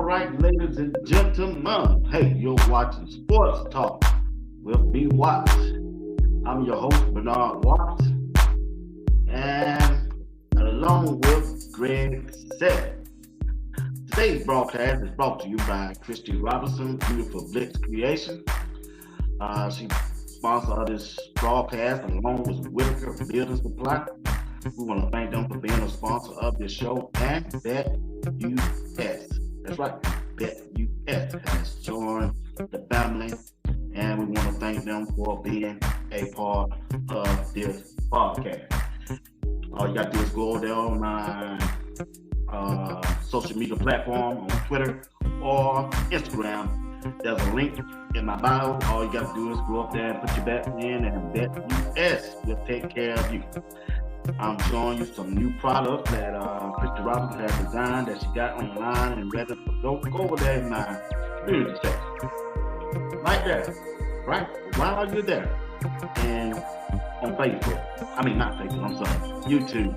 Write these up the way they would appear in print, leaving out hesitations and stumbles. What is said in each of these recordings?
right, ladies and gentlemen. Hey, you're watching Sports Talk with BWatts. I'm your host, Bernard Watts, and along with Greg Said. Today's broadcast is brought to you by Christy Robinson, Beautiful Blitz Creation. She sponsored this broadcast along with Whitaker Building Supply. We want to thank them for being a sponsor of this show, and BWatts. That's right, BWatts has joined the family, and we want to thank them for being a part of this podcast. All you got to do is go there on my social media platform on Twitter or Instagram. There's a link in my bio. All you got to do is go up there and put your bet in, and BWatts will take care of you. I'm showing you some new products that Christy Robinson has designed that she got online and ready to go over there in my community section. Right there, right? While you're there. And on Facebook. I mean, not Facebook, I'm sorry. YouTube.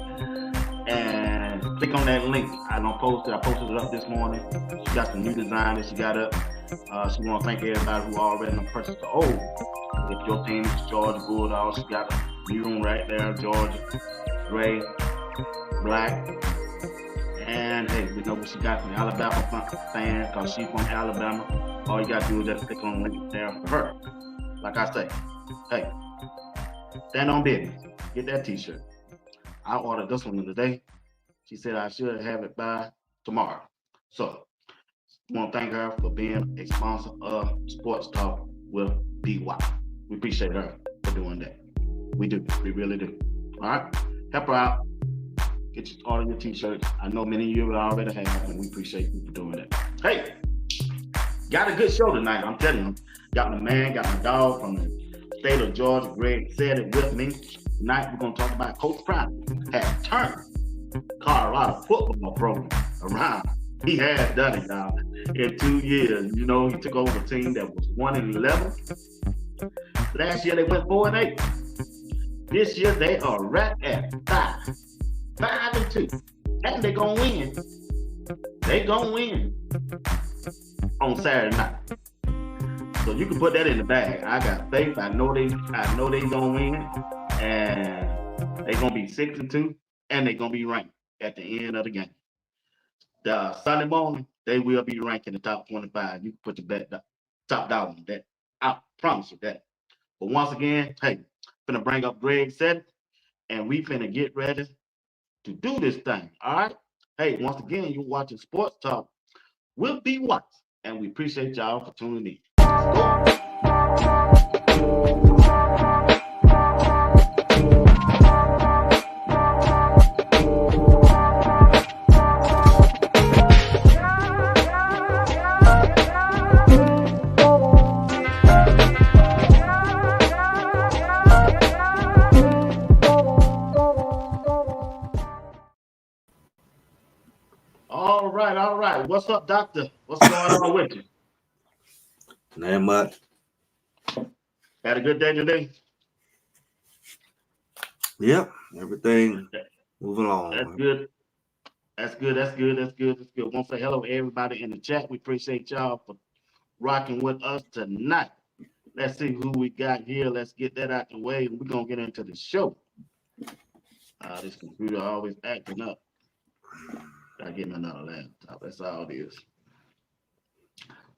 And click on that link. I posted it up this morning. She got some new design that she got up. She want to thank everybody who already purchased the old. If your team is Georgia Bulldogs, she got a new one right there, Georgia. Gray, black, and hey, we know what she got from Alabama fan because she's from Alabama. All you got to do is just click on the link there for her. Like I say, hey, stand on business. Get that t-shirt. I ordered this one today. She said I should have it by tomorrow. So, I want to thank her for being a sponsor of Sports Talk with BWatts. We appreciate her for doing that. We do. We really do. All right? Help her out. Get all of your t-shirts. I know many of you already have, and we appreciate you for doing that. Hey, got a good show tonight. I'm telling you. Got my man, got my dog from the state of Georgia. Greg Said it with me. Tonight we're going to talk about Coach Prime. Has turned Colorado football program around. He has done it, y'all. In 2 years, you know, he took over a team that was 1-11. Last year they went 4-8. This year they are right at 5. too. And they're gonna win. They gonna win on Saturday night. So you can put that in the bag. I got faith. I know they gonna win, and they gonna be 6-2, and they gonna be ranked at the end of the game. The Sunday morning, they will be ranked in the top 25. You can put your bet top dollar on that. I promise you that. But once again, hey, finna bring up Greg said, and we finna get ready to do this thing. All right. Hey, once again, you're watching Sports Talk with BWatts, and we appreciate y'all for tuning in. Let's go. All right. What's up, doctor? What's going on with you? Not much. Had a good day today? Yep, everything moving along. That's good. That's good. That's good. That's good. That's good. I want to say hello to everybody in the chat. We appreciate y'all for rocking with us tonight. Let's see who we got here. Let's get that out the way. We're going to get into the show. This computer always acting up. Gotta get me another laptop. That's all it is.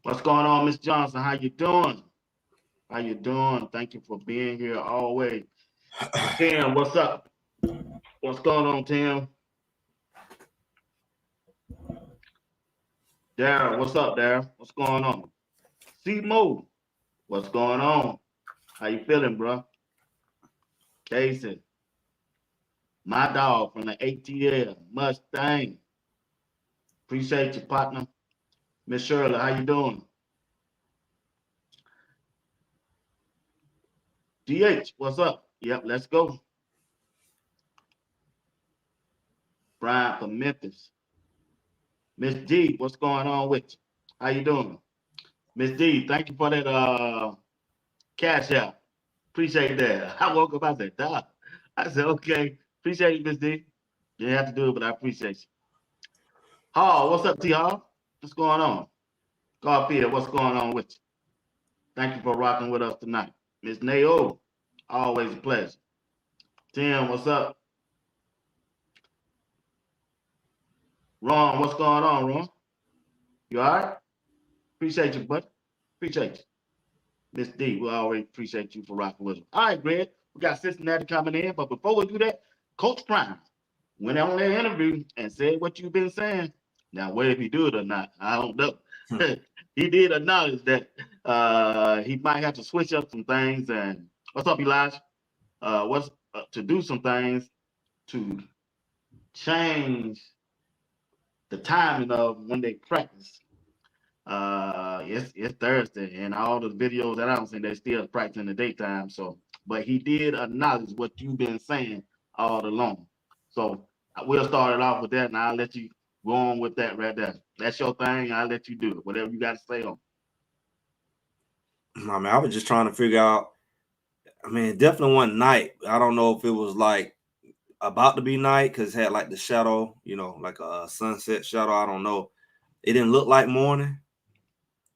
What's going on, Miss Johnson? How you doing? How you doing? Thank you for being here always. Tim, what's up? What's going on, Tim? Darren, what's up, Darren? What's going on? C-Mo, what's going on? How you feeling, bro? Casey, my dog from the ATL, Mustang. Appreciate you, partner. Miss Shirley, how you doing? DH, what's up? Yep, let's go. Brian from Memphis. Miss D, what's going on with you? How you doing? Miss D, thank you for that cash out. Appreciate that. I woke up, I said, Doc. I said, okay. Appreciate you, Miss D. You didn't have to do it, but I appreciate you. Hall, what's up, T Hall? What's going on? Garfield, what's going on with you? Thank you for rocking with us tonight. Miss Nao, always a pleasure. Tim, what's up? Ron, what's going on, Ron? You all right? Appreciate you, bud. Appreciate you. Miss D, we always appreciate you for rocking with us. All right, Greg, we got Cincinnati coming in, but before we do that, Coach Prime went on that interview and said what you've been saying. Now, whether he do it or not, I don't know. He did acknowledge that he might have to switch up some things. And what's up, Elijah? What's to do some things to change the timing of when they practice. It's Thursday, and all the videos that I'm seeing, they still practicing in the daytime. So, but he did acknowledge what you've been saying all along. So we'll start it off with that, and I'll let you go on with that right there. That's your thing. I'll let you do it. Whatever you got to say on. I mean, I was just trying to figure out. I mean, definitely one night. I don't know if it was like about to be night because it had like the shadow, like a sunset shadow. I don't know. It didn't look like morning.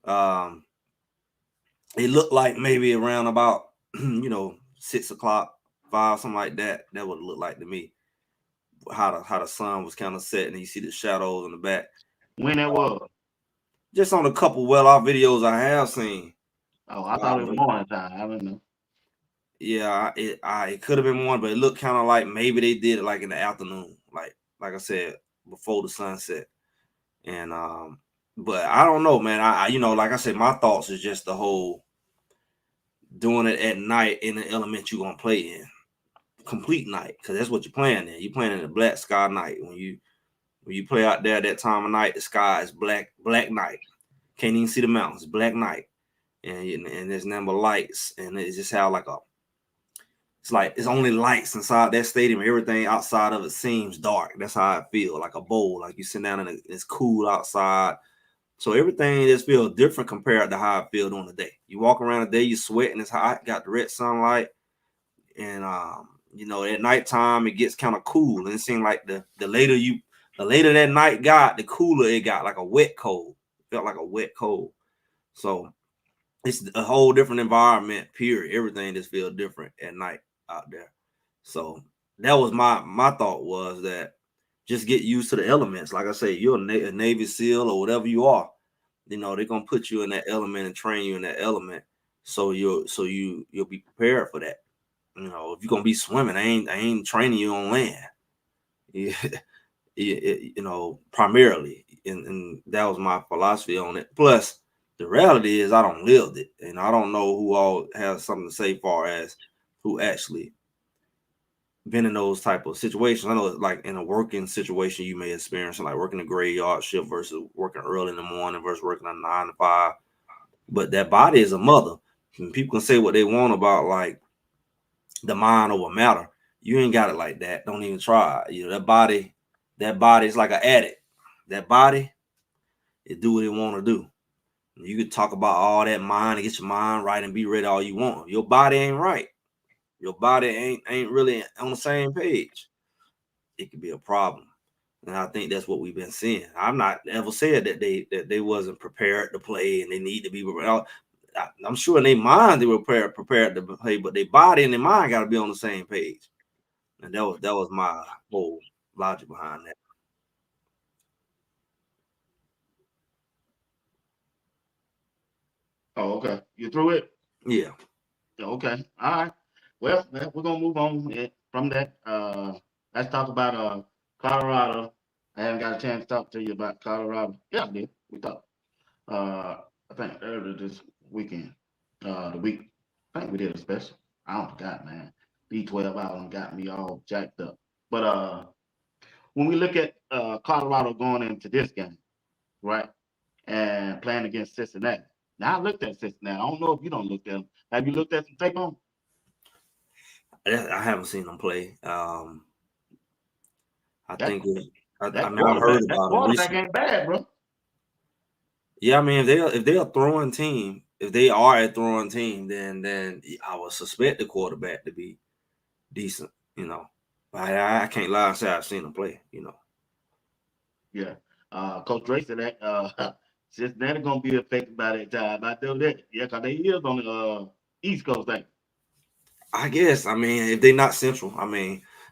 It looked like maybe around about 6 o'clock, 5, something like that. That would look like to me. How the sun was kind of setting, and you see the shadows in the back. When it was? Just on a couple well-off videos I have seen. Oh, I thought it was morning time. I don't know. Yeah, it could have been morning, but it looked kind of like maybe they did it like in the afternoon, like I said, before the sunset. And but I don't know, man. I like I said, my thoughts is just the whole doing it at night in the element you're gonna play in, complete night, because that's what you're playing in. You're playing in the black sky night. When you play out there that time of night, the sky is black night. Can't even see the mountains, black night, and there's nothing but lights, and it's just how it's like it's only lights inside that stadium. Everything outside of it seems dark. That's how I feel, like a bowl, like you sit down and it's cool outside. So everything just feels different compared to how I feel during the day. You walk around the day, you sweating, it's hot, got the red sunlight, and at nighttime it gets kind of cool, and it seemed like the later that night got, the cooler it got, like a wet cold. It felt like a wet cold. So it's a whole different environment. Period. Everything just feels different at night out there. So that was my thought, was that just get used to the elements. Like I say, you're a Navy SEAL or whatever you are. They're gonna put you in that element and train you in that element, so you'll be prepared for that. If you're gonna be swimming, I ain't training you on land. Primarily, and that was my philosophy on it. Plus, the reality is I don't live it, and I don't know who all has something to say far as who actually been in those type of situations. I know, like in a working situation, you may experience like working a graveyard shift versus working early in the morning versus working a 9 to 5. But that body is a mother. And people can say what they want about like the mind over matter. You ain't got it like that. Don't even try. That body is like an addict. That body, it do what it want to do. You could talk about all that mind and get your mind right and be ready all you want. Your body ain't right. Your body ain't really on the same page. It could be a problem. And I think that's what we've been seeing. I'm not ever said that they wasn't prepared to play and they need to be prepared. I'm sure in their mind they were prepared to play, but their body and their mind got to be on the same page. And that was my whole logic behind that. Oh, okay. You through it? Yeah. Okay. All right. Well, we're gonna move on from that. Let's talk about Colorado. I haven't got a chance to talk to you about Colorado. Yeah, I did. We talked. I think earlier this weekend. The week. I think we did a special. I don't forgot, man. B12 out and got me all jacked up. But when we look at Colorado going into this game, right, and playing against Cincinnati. Now I looked at Cincinnati. I don't know if you don't look at them. Have you looked at some tape on? I haven't seen them play. I That think I that mean I've quarterback, heard that about them quarterback recently. ain't bad, bro. Yeah, I mean if they're a throwing team, if they are a throwing team, then I would suspect the quarterback to be decent. I can't lie and say I've seen them play. Yeah. Coach Dre said that Cincinnati gonna be affected by that time. I know that. Yeah, cause they is on the East Coast thing. I guess. I mean, if they're not central,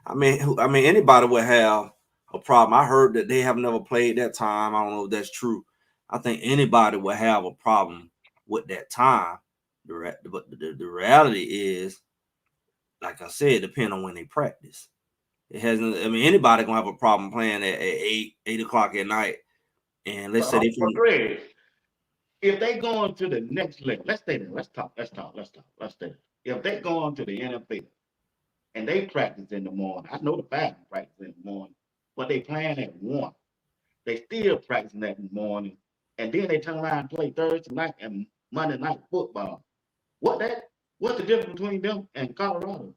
anybody would have a problem. I heard that they have never played that time. I don't know if that's true. I think anybody would have a problem with that time. But the reality is, like I said, depending on when they practice. It hasn't. I mean, anybody gonna have a problem playing at 8 o'clock at night. And let's say they But from. Greg, if they going to the next level, let's stay there. Let's stay there. If they go on to the NFL and they practice in the morning, I know the Falcons practice in the morning, but they playing at 1. They still practicing that in the morning, and then they turn around and play Thursday night and Monday night football. What that? What's the difference between them and Colorado?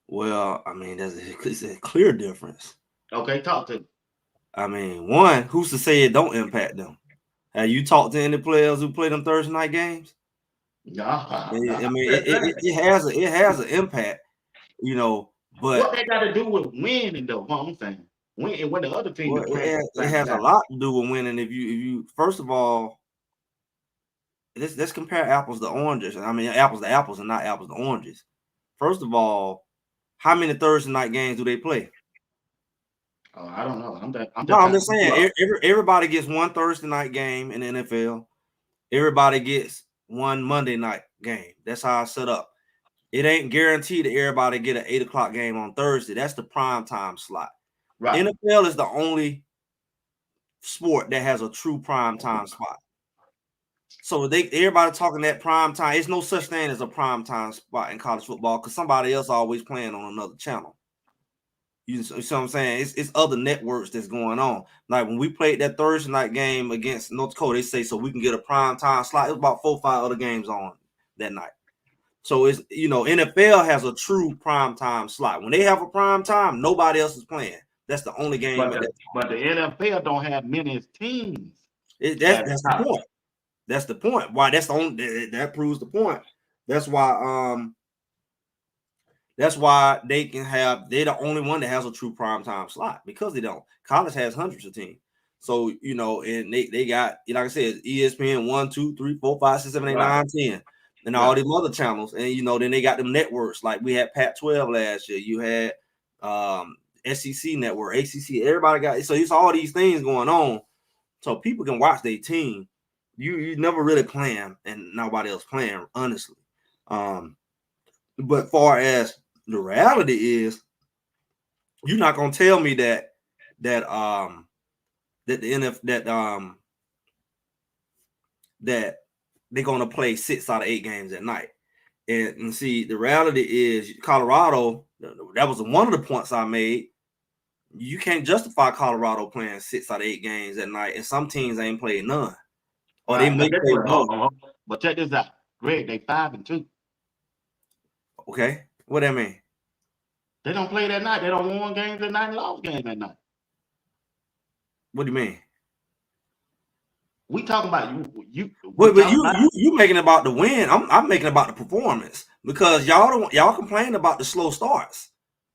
Well, I mean, it's a clear difference. Okay, talk to me. I mean, one, who's to say it don't impact them? Have you talked to any players who play them Thursday night games? Nah, nah. I mean, it has an impact, What but they got to do with winning, though? What I'm saying, when the other team well, is playing at the it same has a time. lot to do with winning. If you first of all, let's compare apples to oranges. I mean, apples to apples and not apples to oranges. First of all, how many Thursday night games do they play? Oh, I don't know. I'm No, just I'm trying to just figure you saying out. everybody gets one Thursday night game in the NFL. Everybody gets one Monday night game. That's how I set up. It ain't guaranteed that everybody get an 8 o'clock game on Thursday. That's the prime time slot. Right. NFL is the only sport that has a true prime time spot. So everybody talking that prime time. It's no such thing as a prime time spot in college football because somebody else always playing on another channel. You see what I'm saying? It's other networks that's going on. Like when we played that Thursday night game against North Dakota, they say so we can get a prime time slot. It was about 4 or 5 other games on that night. So it's NFL has a true prime time slot. When they have a prime time, nobody else is playing. That's the only game at that time. But the NFL don't have many teams That's the point. That's the point. Why that's the only that proves the point. That's why That's why they can have. They're the only one that has a true primetime slot because they don't. College has hundreds of teams. So and they got like I said, ESPN 1, 2, 3, 4, 5, 6, 7, 8, 9, 10, and all these other channels. And then they got them networks like we had Pac-12 last year. You had SEC network, ACC. Everybody got so it's all these things going on, so people can watch their team. You never really playing, and nobody else playing, honestly. But far as the reality is, you're not gonna tell me that the that they're gonna play 6 out of 8 games at night. And see, the reality is Colorado. That was one of the points I made. You can't justify Colorado playing 6 out of 8 games at night, and some teams ain't played none, or they may play one. But check this out, Greg. They 5-2. Okay, what that mean? They don't play that night. They don't win games at night and lost games at night. What do you mean? We talking about you. But you making it about the win. I'm making it about the performance because y'all complain about the slow starts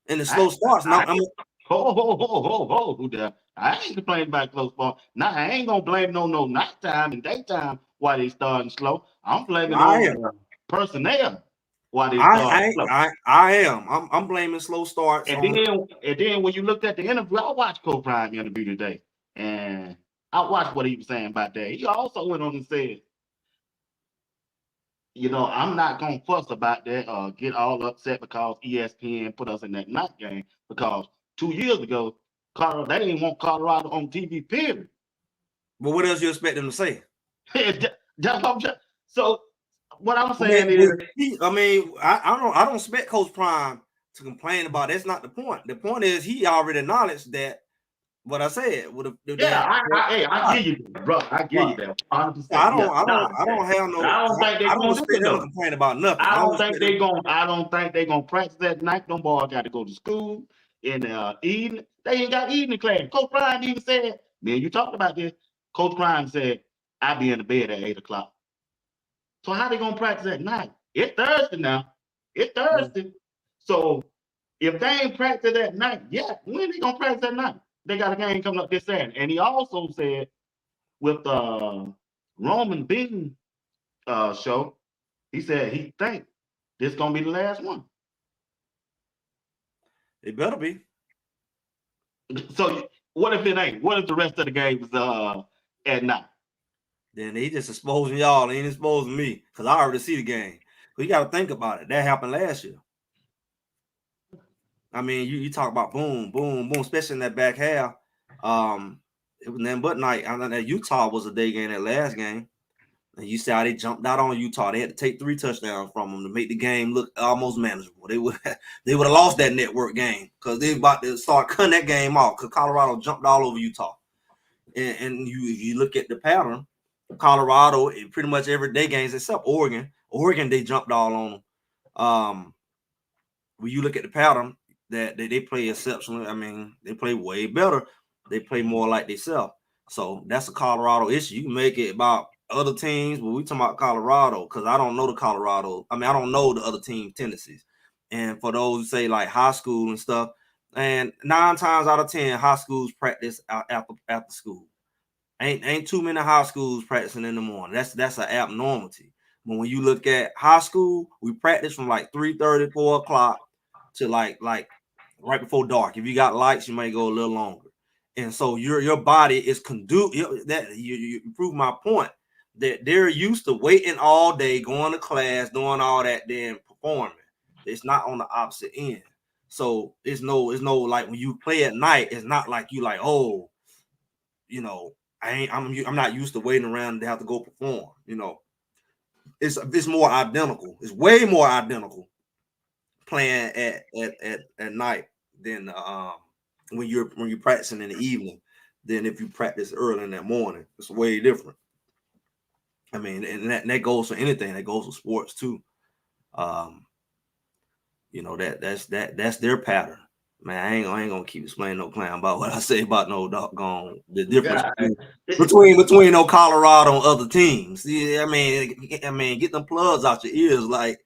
and the slow starts. Now I ain't complaining about close ball. Now I ain't gonna blame no nighttime and daytime why they starting slow. I'm blaming personnel why they starting slow. I am. I'm blaming slow starts. And then when you looked at the interview, I watched Coach Prime interview today, and I watched what he was saying about that. He also went on and said, I'm not gonna fuss about that or get all upset because ESPN put us in that night game because 2 years ago, they didn't want Colorado on TV, period. But what else you expect them to say? So what I'm saying is, I don't expect Coach Prime to complain about it. That's not the point. The point is he already acknowledged that what I said. I give you that, bro. I give you that. 100%. I don't think they're gonna complain about nothing. I don't think they're gonna practice that night. Them boys got to go to school in the evening. They ain't got evening class. Coach Prime even said, man, you talked about this. Coach Prime said, I'll be in the bed at 8 o'clock. So how they gonna practice at night? It's Thursday now. It's Thursday. So if they ain't practice at night, when they gonna practice at night? They got a game coming up this Saturday. And he also said with the Roman Bean show, he said he think this gonna be the last one. It better be. So what if it ain't? What if the rest of the game is at night? Then he just exposing y'all. He ain't exposing me because I already see the game. But you got to think about it. That happened last year. I mean, you talk about boom, boom, boom, especially in that back half. It was nothing but night. I know that Utah was a day game that last game. And you see how they jumped out on Utah. They had to take 3 touchdowns from them to make the game look almost manageable. They would have lost that network game because they about to start cutting that game off because Colorado jumped all over Utah. And you look at the pattern, Colorado in pretty much every day games except Oregon. Oregon, they jumped all on them. When you look at the pattern, that they play exceptionally. I mean, they play way better. They play more like themselves. So that's a Colorado issue. You can make it about other teams, but we talking about Colorado because I don't know the Colorado. I mean, I don't know the other team's tendencies. And for those who say like high school and stuff, and 9 times out of 10, high schools practice after school. Ain't too many high schools practicing in the morning. That's an abnormality. But when you look at high school, we practice from like 3:30, 4 o'clock to like right before dark. If you got lights, you might go a little longer. And so your body is conducive. That you prove my point that they're used to waiting all day, going to class, doing all that, then performing. It's not on the opposite end. So it's no like when you play at night, it's not like you like, oh, I'm not used to waiting around to have to go perform. It's more identical. It's way more identical playing at night than when you're practicing in the evening than if you practice early in that morning. It's way different. I mean, and that goes for anything. That goes for sports too. That's their pattern. Man, I ain't gonna keep explaining no clown about what I say about no doggone the difference between no Colorado and other teams. Yeah, I mean, get them plugs out your ears. Like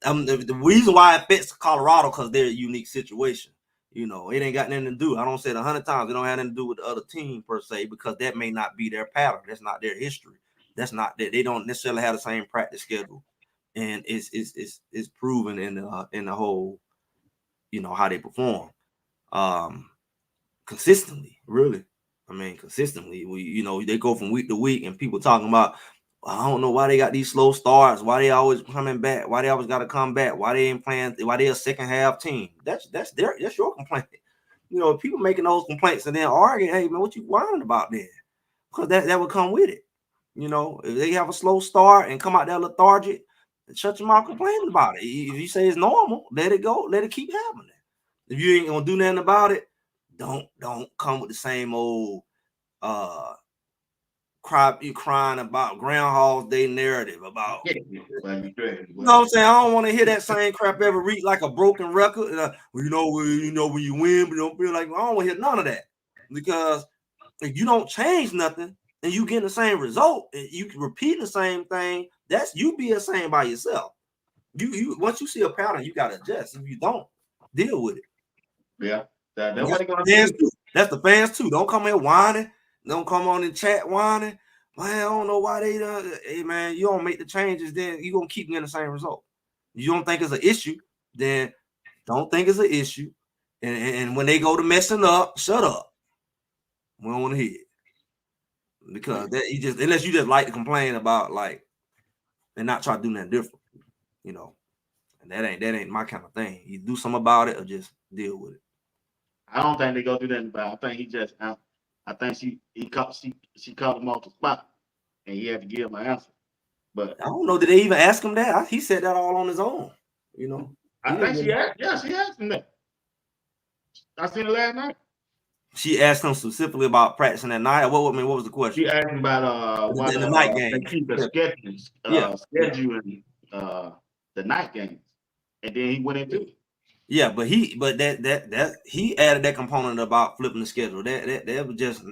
The reason why it fits Colorado because they're a unique situation. You know, it ain't got nothing to do. I don't say it 100 times. It don't have nothing to do with the other team per se because that may not be their pattern. That's not their history. That's not that they don't necessarily have the same practice schedule, and it's proven in the whole, you know, how they perform, consistently. Really, I mean, consistently. You know, they go from week to week, and people talking about, I don't know why they got these slow starts. Why they always coming back? Why they always got to come back? Why they ain't playing? Why they a second half team? That's your complaint. You know, people making those complaints and then arguing, hey man, what you whining about then? Because that would come with it. You know, if they have a slow start and come out there lethargic, shut your mouth complaining about it. If you say it's normal, let it go, let it keep happening. If you ain't gonna do nothing about it, don't come with the same old crying about Groundhog Day narrative about. You know what I'm saying? I don't want to hear that same crap every week like a broken record. Well, you know when you win, but don't feel like I don't want to hear none of that because if you don't change nothing and you get the same result, and you can repeat the same thing. That's you being same by yourself. You once you see a pattern, you gotta adjust. If you don't, deal with it. Yeah, that's the fans too. Don't come here whining. Don't come on in chat whining. Man, I don't know why they done. Hey man, you don't make the changes, then you gonna keep getting the same result. You don't think it's an issue, then don't think it's an issue. And when they go to messing up, shut up. We don't want to hear it. Because that you just unless you just like to complain about like and not try to do nothing different, you know. And that ain't my kind of thing. You do something about it or just deal with it. I don't think they go do that, but I think he just I think she caught him off the spot and he had to give him an answer. But I don't know, did they even ask him that? He said that all on his own, you know. I think she asked him that. I seen it last night. She asked him specifically about practicing at night. What was the question? She asked him about what the night game. They keep the scheduling the night games, and then he went into it. Yeah, but he added that component about flipping the schedule. That was just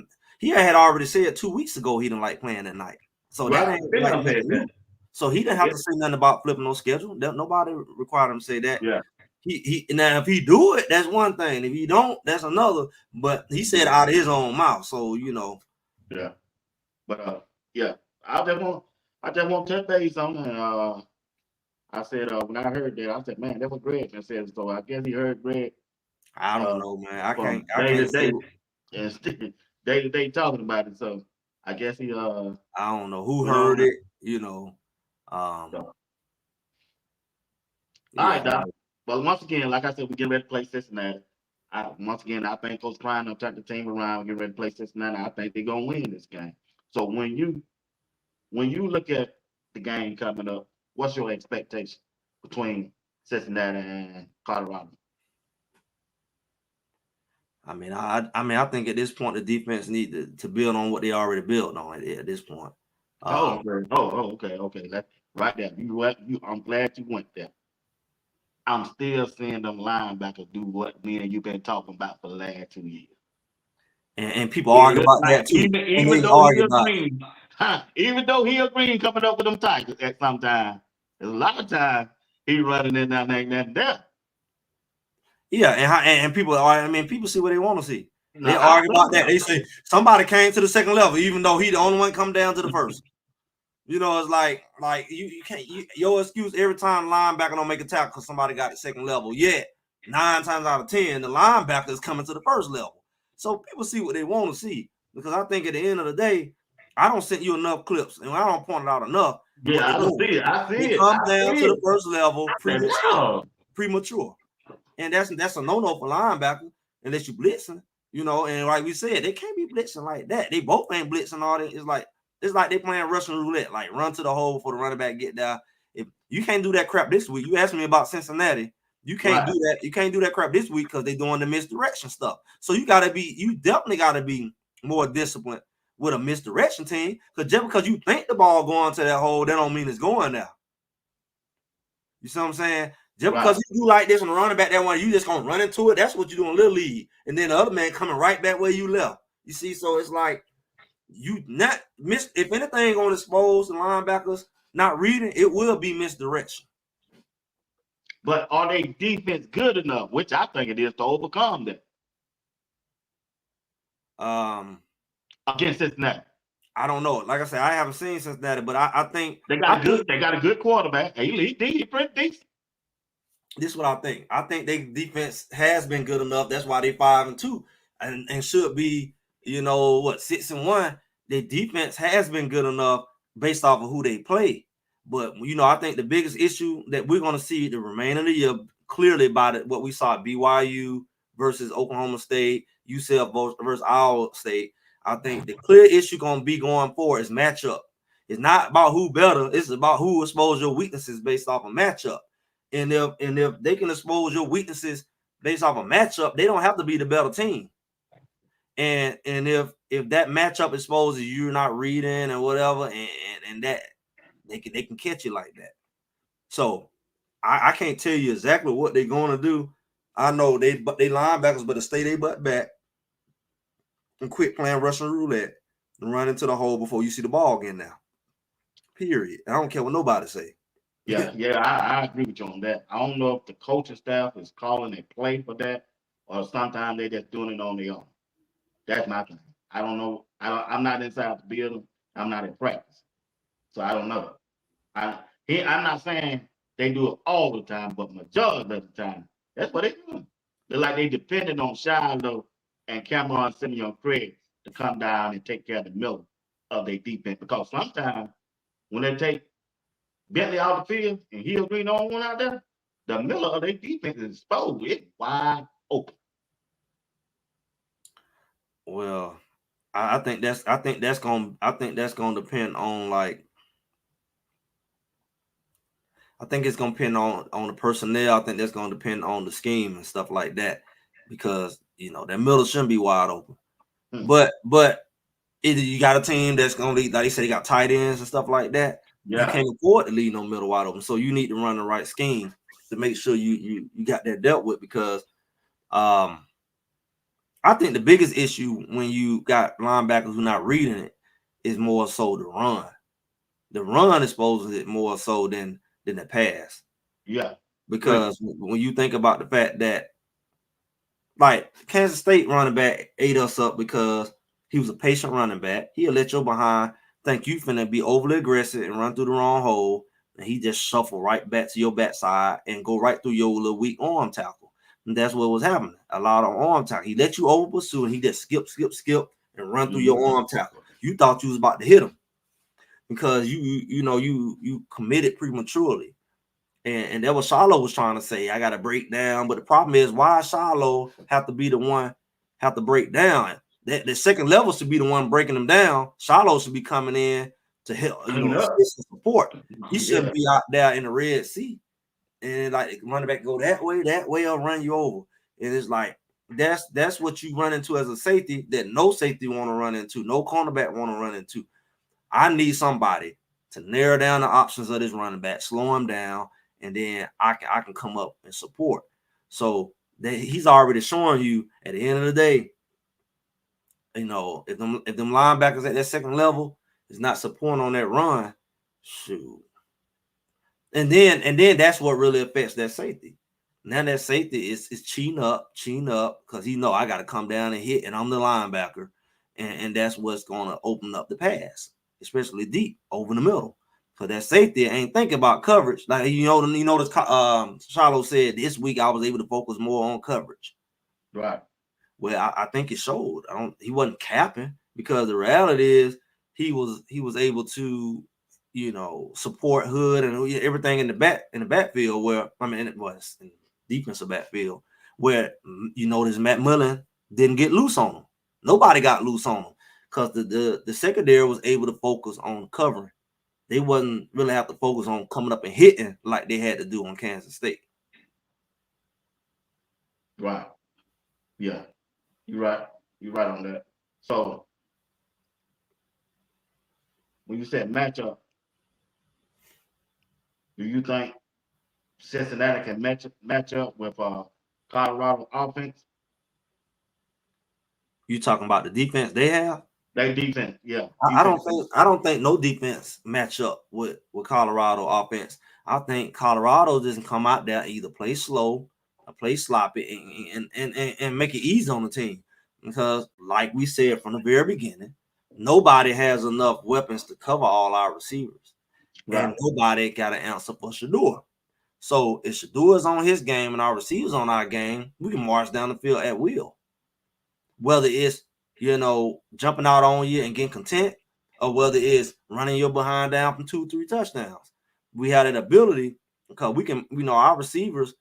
he had already said 2 weeks ago he didn't like playing at night. So that ain't like that. So he didn't have to say nothing about flipping no schedule. Nobody required him to say that. Yeah. He now if he do it, that's one thing. If he don't, that's another. But he said out of his own mouth, so you know. Yeah, but yeah, I just want to touch base on it. I said when I heard that, I said, man, that was Greg that said so. I guess he heard Greg. I don't know, man. I can't say. And they talking about it, so I guess he I don't know who heard it, you know. So. All right, Doc. Well, once again, like I said, we get ready to play Cincinnati. I think Coach Klein will turn the team around and get ready to play Cincinnati. I think they're gonna win this game. So when you look at the game coming up, what's your expectation between Cincinnati and Colorado? I mean, I think at this point the defense need to build on what they already built on at this point. Okay. That's right there. I'm glad you went there. I'm still seeing them linebackers do what me and you've been talking about for the last 2 years. And people argue about that too. Even though he agreed coming up with them Tigers at some time, there's a lot of times he running in that there. Yeah, and people are. I mean, people see what they want to see. They argue about that. They say somebody came to the second level, even though he the only one come down to the first. You know, it's like you can't your excuse every time linebacker don't make a tackle because somebody got the second level. Yet 9 times out of 10, the linebacker is coming to the first level. So people see what they want to see because I think at the end of the day, I don't send you enough clips and I don't point it out enough. Yeah, I don't see it. I see it. Come down to the first level premature. And that's a no-no for linebacker unless you blitzing, you know. And like we said, they can't be blitzing like that. They both ain't blitzing all that. It's like they playing Russian roulette, like run to the hole for the running back get there. If you can't do that crap this week, you asked me about Cincinnati. You can't do that. You can't do that crap this week because they're doing the misdirection stuff. So you definitely gotta be more disciplined with a misdirection team. Because just because you think the ball going to that hole, that don't mean it's going there. You see what I'm saying? Just because you do like this on the running back that one, you just gonna run into it. That's what you do in Little League. And then the other man coming right back where you left. You see, so it's like you not miss. If anything gonna expose the linebackers not reading, it will be misdirection. But are they defense good enough? Which I think it is to overcome that Um, against Cincinnati. I don't know. Like I said, I haven't seen Cincinnati, but I think They got I a think good. They got a good quarterback. He pretty decent. this is what I think. I think their defense has been good enough. That's why they 5-2 and should be, 6-1. Their defense has been good enough based off of who they play. But I think the biggest issue that we're going to see the remainder of the year clearly about it, what we saw at BYU versus Oklahoma State, UCF versus Iowa State. I think the clear issue going to be going forward is matchup. It's not about who better. It's about who expose your weaknesses based off of matchup. And if they can expose your weaknesses based off a matchup, they don't have to be the better team. And if that matchup exposes you're not reading and whatever, and that they can catch you like that. So I can't tell you exactly what they're going to do. I know they linebackers better stay their butt back and quit playing Russian roulette and run into the hole before you see the ball again now. Period. I don't care what nobody say. Yeah, I agree with you on that. I don't know if the coaching staff is calling a play for that, or sometimes they just doing it on their own. That's my thing. I don't know. I'm not inside the building. I'm not in practice, so I don't know. I'm not saying they do it all the time, but majority of the time, that's what they do. They're like they depending on Shiloh and Cameron Simeon Craig to come down and take care of the middle of their defense. Because sometimes when they take Bentley out the field and Hill Green on one out there, the middle of their defense is exposed. It's wide open. Well, I think that's gonna depend on I think it's gonna depend on the personnel. I think that's gonna depend on the scheme and stuff like that, because that middle shouldn't be wide open. Hmm. But either you got a team that's gonna lead, like you said, they got tight ends and stuff like that. You Yeah. can't afford to leave no middle wide open. So you need to run the right scheme to make sure you got that dealt with, because I think the biggest issue when you got linebackers who not reading it is more so the run. The run exposes it more so than the pass. Yeah. Great. Because when you think about the fact that, like, Kansas State running back ate us up because he was a patient running back. He'll let your behind think you finna be overly aggressive and run through the wrong hole, and he just shuffle right back to your backside and go right through your little weak arm tackle. And that's what was happening. A lot of arm tackle. He let you over pursue, and he just skip, and run through your arm tackle. You thought you was about to hit him because you committed prematurely. And that was Shiloh was trying to say, I got to break down. But the problem is, why Shiloh have to be the one have to break down? That the second level should be the one breaking them down. Shiloh should be coming in to help, Clean up. assist and support. He Yeah. shouldn't be out there in the Red Sea and like running back go that way, I'll run you over. And it's like that's what you run into as a safety that no safety want to run into, no cornerback want to run into. I need somebody to narrow down the options of this running back, slow him down, and then I can come up and support. So that he's already showing you at the end of the day, if them linebackers at that second level is not supporting on that run, shoot. And then that's what really affects that safety. Now that safety is cheating up, because he know I got to come down and hit, and I'm the linebacker, and that's what's going to open up the pass, especially deep over the middle. So that safety ain't thinking about coverage. Like Shiloh said this week I was able to focus more on coverage. Right. Well, I think it showed. He wasn't capping, because the reality is he was able to support Hood and everything in the backfield, where it was in defensive backfield, where this Matt Mullen didn't get loose on him. Nobody got loose on him because the secondary was able to focus on covering. They wasn't really have to focus on coming up and hitting like they had to do on Kansas State. Right. Yeah. You're right. You're right on that. So when you said matchup, do you think Cincinnati can match up with Colorado offense? You talking about the defense they have? They defense, yeah, I defense. don't think no defense match up with Colorado offense. I think Colorado doesn't come out there either play slow or play sloppy and make it easy on the team. Because like we said from the very beginning, nobody has enough weapons to cover all our receivers. And Right. nobody got an answer for Shador. So if Shador's on his game and our receivers on our game, we can march down the field at will. Whether it's jumping out on you and getting content, or whether it's running your behind down from 2-3 touchdowns. We had an ability because we can, our receivers,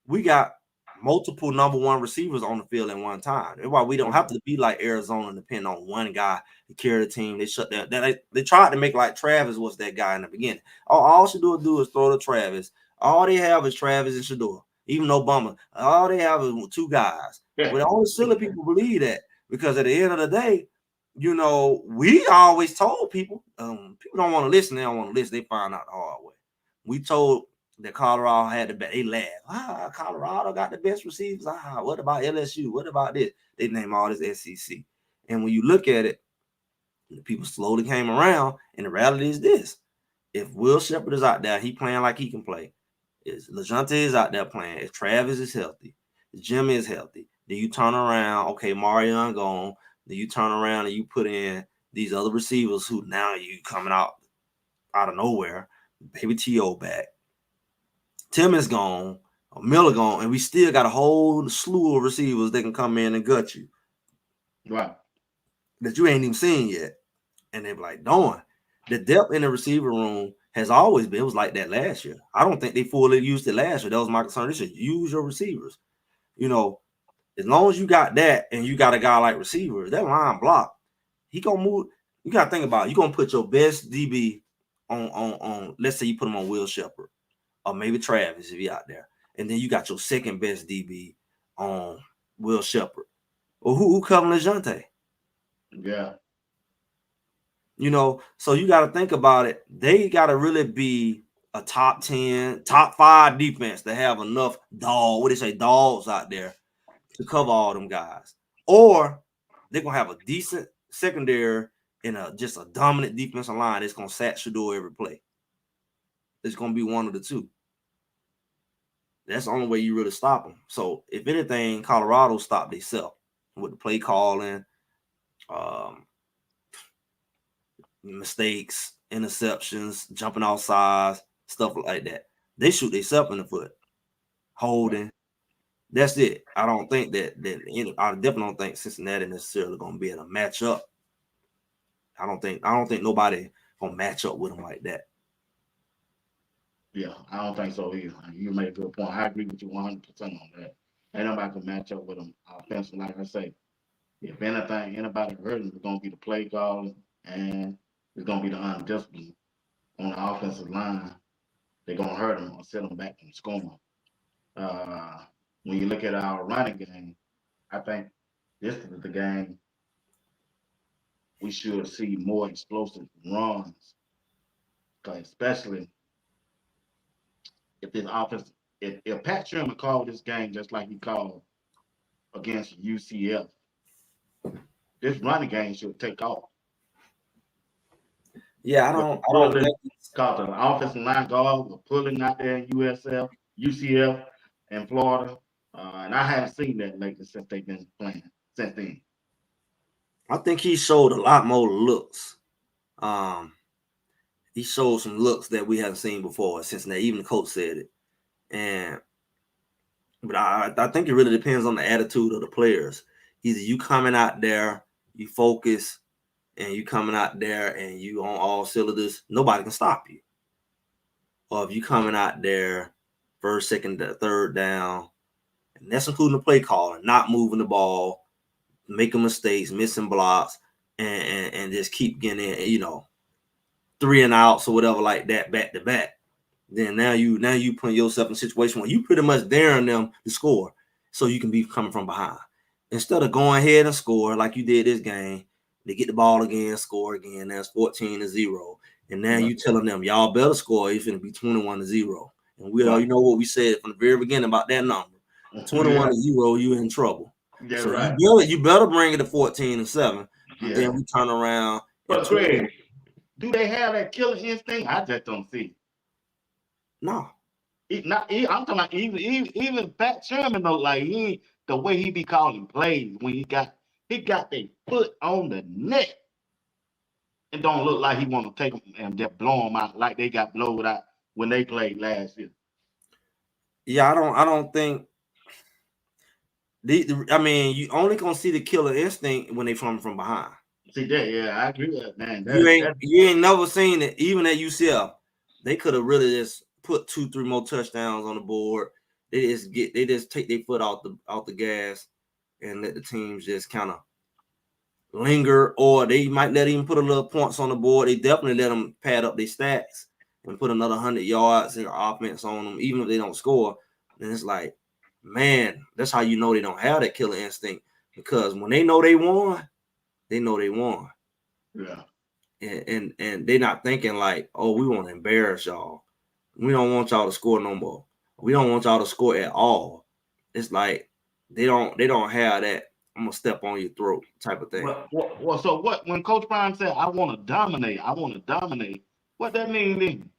we got multiple number one receivers on the field at one time. That's why we don't have to be like Arizona and depend on one guy to carry the team. They shut down. They tried to make like Travis was that guy in the beginning. All Shador do is throw to Travis. All they have is Travis and Shador. Even Obama, all they have is two guys. Yeah. But only silly people believe that because at the end of the day, we always told people, people don't want to listen. They don't want to listen. They find out the hard way. We told that Colorado had the best. They laugh. Colorado got the best receivers. What about LSU? What about this? They name all this SEC. And when you look at it, the people slowly came around. And the reality is this: if Will Shepherd is out there, he playing like he can play. If LeJounte is out there playing, if Travis is healthy, if Jimmy is healthy, then you turn around. Okay, Marion gone. Then you turn around and you put in these other receivers who now you coming out of nowhere. Baby T.O. back. Tim is gone, Miller gone, and we still got a whole slew of receivers that can come in and gut you. Right. That you ain't even seen yet. And they be like, darn, the depth in the receiver room has always been, it was like that last year. I don't think they fully used it last year. That was my concern. They should use your receivers. As long as you got that and you got a guy like receiver, that line block, he gonna move. You gotta think about it. You're gonna put your best DB on let's say you put him on Will Shepherd. Or maybe Travis if he out there. And then you got your second best DB on Will Shepherd. Or who covering LeJounte? Yeah. So you got to think about it. They got to really be a top 10, top 5 defense to have enough dogs out there to cover all them guys. Or they're going to have a decent secondary and just a dominant defensive line that's going to sack Shador every play. It's going to be one of the two. That's the only way you really stop them. So, if anything, Colorado stopped themselves with the play calling, mistakes, interceptions, jumping outside, stuff like that. They shoot themselves in the foot, holding. That's it. I don't think I definitely don't think Cincinnati necessarily going to be in a matchup. I don't think nobody going to match up with them like that. Yeah, I don't think so either. You made a good point. I agree with you 100% on that. Ain't nobody can match up with them offensively. Like I say, if anything, anybody hurting, it's going to be the play calling and it's going to be the undisciplined on the offensive line. They're going to hurt them or set them back from scoring. When you look at our running game, I think this is the game we should see more explosive runs, especially if this offense, if Pat Sherman called this game just like he called against UCF, this running game should take off. Yeah, I don't think because the offensive line guards were pulling out there in UCF, and Florida, and I haven't seen that lately since they've been playing since then. I think he showed a lot more looks. He showed some looks that we haven't seen before at Cincinnati. Even the coach said it. But I think it really depends on the attitude of the players. Either you coming out there, you focus, and you coming out there and you on all cylinders, nobody can stop you. Or if you coming out there first, second, third down, and that's including the play calling, not moving the ball, making mistakes, missing blocks, and just keep getting in, 3 and outs or whatever like that back to back. Then now you put yourself in a situation where you pretty much daring them to score so you can be coming from behind. Instead of going ahead and score like you did this game, they get the ball again, score again. That's 14-0. And now you telling them, y'all better score. It's going to be 21-0. And we all, you know what we said from the very beginning about that number. 21-0, you in trouble. Yeah, so right. you better bring it to 14-7 and then Yeah. we turn around and But Greg, do they have that killer instinct? I just don't see it. no. I'm talking about even Pat Sherman though, like the way he be calling plays when he got their foot on the neck. It don't look like he want to take them and just blow them out like they got blowed out when they played last year. Yeah, I don't think I mean, you only gonna see the killer instinct when they from behind. See that? Yeah, I agree with that, man. You ain't never seen it. Even at UCF, they could have really just put 2-3 more touchdowns on the board. They just take their foot out the gas and let the teams just kind of linger, or they might let him put a little points on the board. They definitely let them pad up their stats and put another 100 yards in offense on them, even if they don't score. And it's like, man, that's how you know they don't have that killer instinct, because when they know they won, they know they won. Yeah. And they're not thinking like, oh, we want to embarrass y'all. We don't want y'all to score no more. We don't want y'all to score at all. It's like they don't have that I'm gonna step on your throat type of thing. So what? When Coach Prime said, "I want to dominate," what that mean then?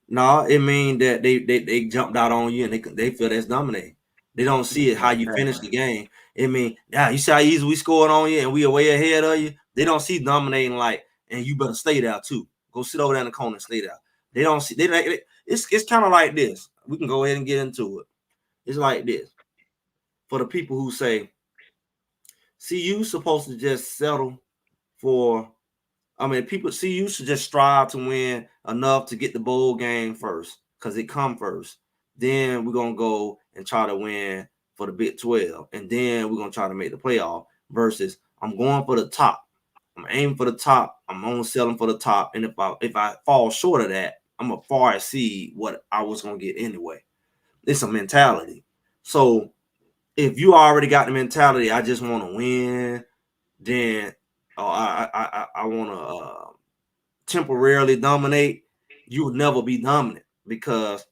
No, it means that they jumped out on you and they feel that's dominating. They don't see it how you finish the game. It mean, yeah, you see how easy we scored on you and we are way ahead of you. They don't see dominating like, and you better stay there too. Go sit over there in the corner and stay there. They don't see. It's kind of like this. We can go ahead and get into it. It's like this. For the people who say, see, you supposed to just settle for. I mean, people see you should just strive to win enough to get the bowl game first, because it come first. Then we're gonna go and try to win for the Big 12, and then we're gonna try to make the playoff. Versus, I'm going for the top. I'm aiming for the top. I'm only selling for the top, and if I fall short of that, I'm gonna far exceed what I was gonna get anyway. It's a mentality. So if you already got the mentality, I just want to win, then I want to temporarily dominate, you will never be dominant, because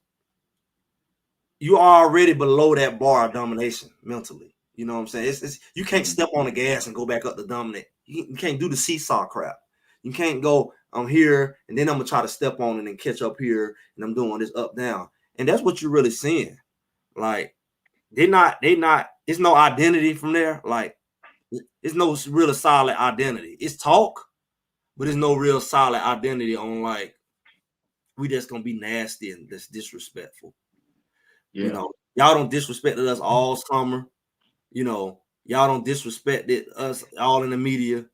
you are already below that bar of domination mentally. You know what I'm saying? It's you can't step on the gas and go back up to dominate. You can't do the seesaw crap. You can't go, I'm here and then I'm gonna try to step on it and catch up here and I'm doing this up down. And that's what you're really seeing. Like they're not, it's no identity from there. Like it's no real solid identity. It's talk, but there's no real solid identity on like we just gonna be nasty and that's disrespectful. Yeah. You know, y'all don't disrespect us all summer. You know, y'all don't disrespect us all in the media.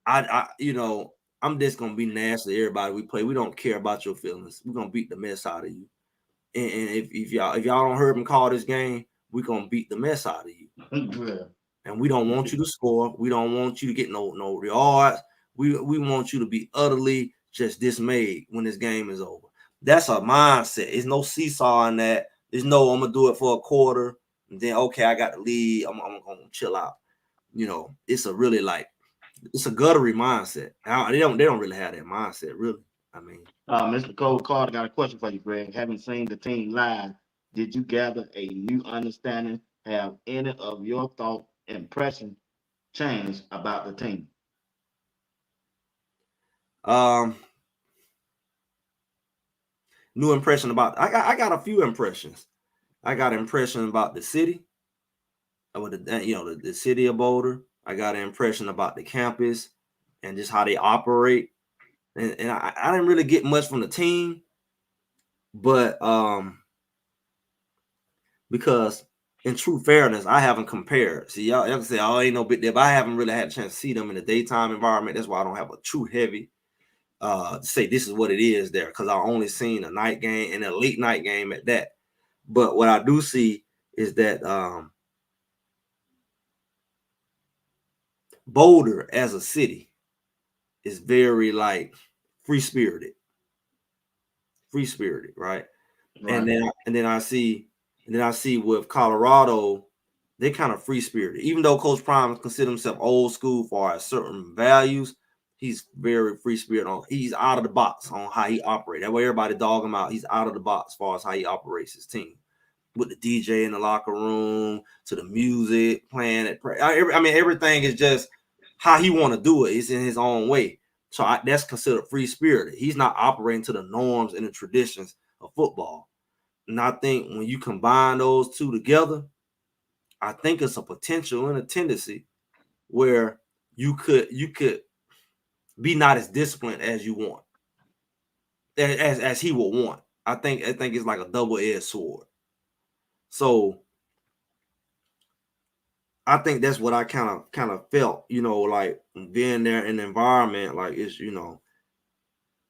I'm just gonna be nasty to everybody we play. We don't care about your feelings. We're gonna beat the mess out of you. And if y'all don't heard him call this game, we're gonna beat the mess out of you. Yeah. And we don't want you to score. We don't want you to get no yards. We want you to be utterly just dismayed when this game is over. That's a mindset. There's no seesaw in that. There's no I'm gonna do it for a quarter and then okay, I got the lead. I'm gonna chill out. You know, it's a really like it's a guttery mindset. They don't really have that mindset, really. I mean, Mr. Cole Carter got a question for you, Greg. Having seen the team live, did you gather a new understanding? Have any of your thought impression changed about the team? New impression about I got a few impressions. I got an impression about the city, with the city of Boulder. I got an impression about the campus and just how they operate. And I didn't really get much from the team, but because in true fairness, I haven't compared. See, y'all can say, oh, ain't no big deal, but I haven't really had a chance to see them in the daytime environment. That's why I don't have a true heavy say this is what it is there, because I only seen a night game and a late night game at that. But what I do see is that Boulder as a city is very like free spirited, right? Right. And then I see with Colorado, they kind of free spirited. Even though Coach Prime considers himself old school for certain values, he's very free spirited. He's out of the box on how he operates. That way, everybody dog him out. He's out of the box as far as how he operates his team. With the DJ in the locker room, to the music playing at I mean, everything is just how he want to do it is in his own way. So that's considered free spirited. He's not operating to the norms and the traditions of football. And I think when you combine those two together, I think it's a potential and a tendency where you could be not as disciplined as you want, as he would want. I think it's like a double-edged sword. So I think that's what I kind of felt, like being there in the environment, like it's,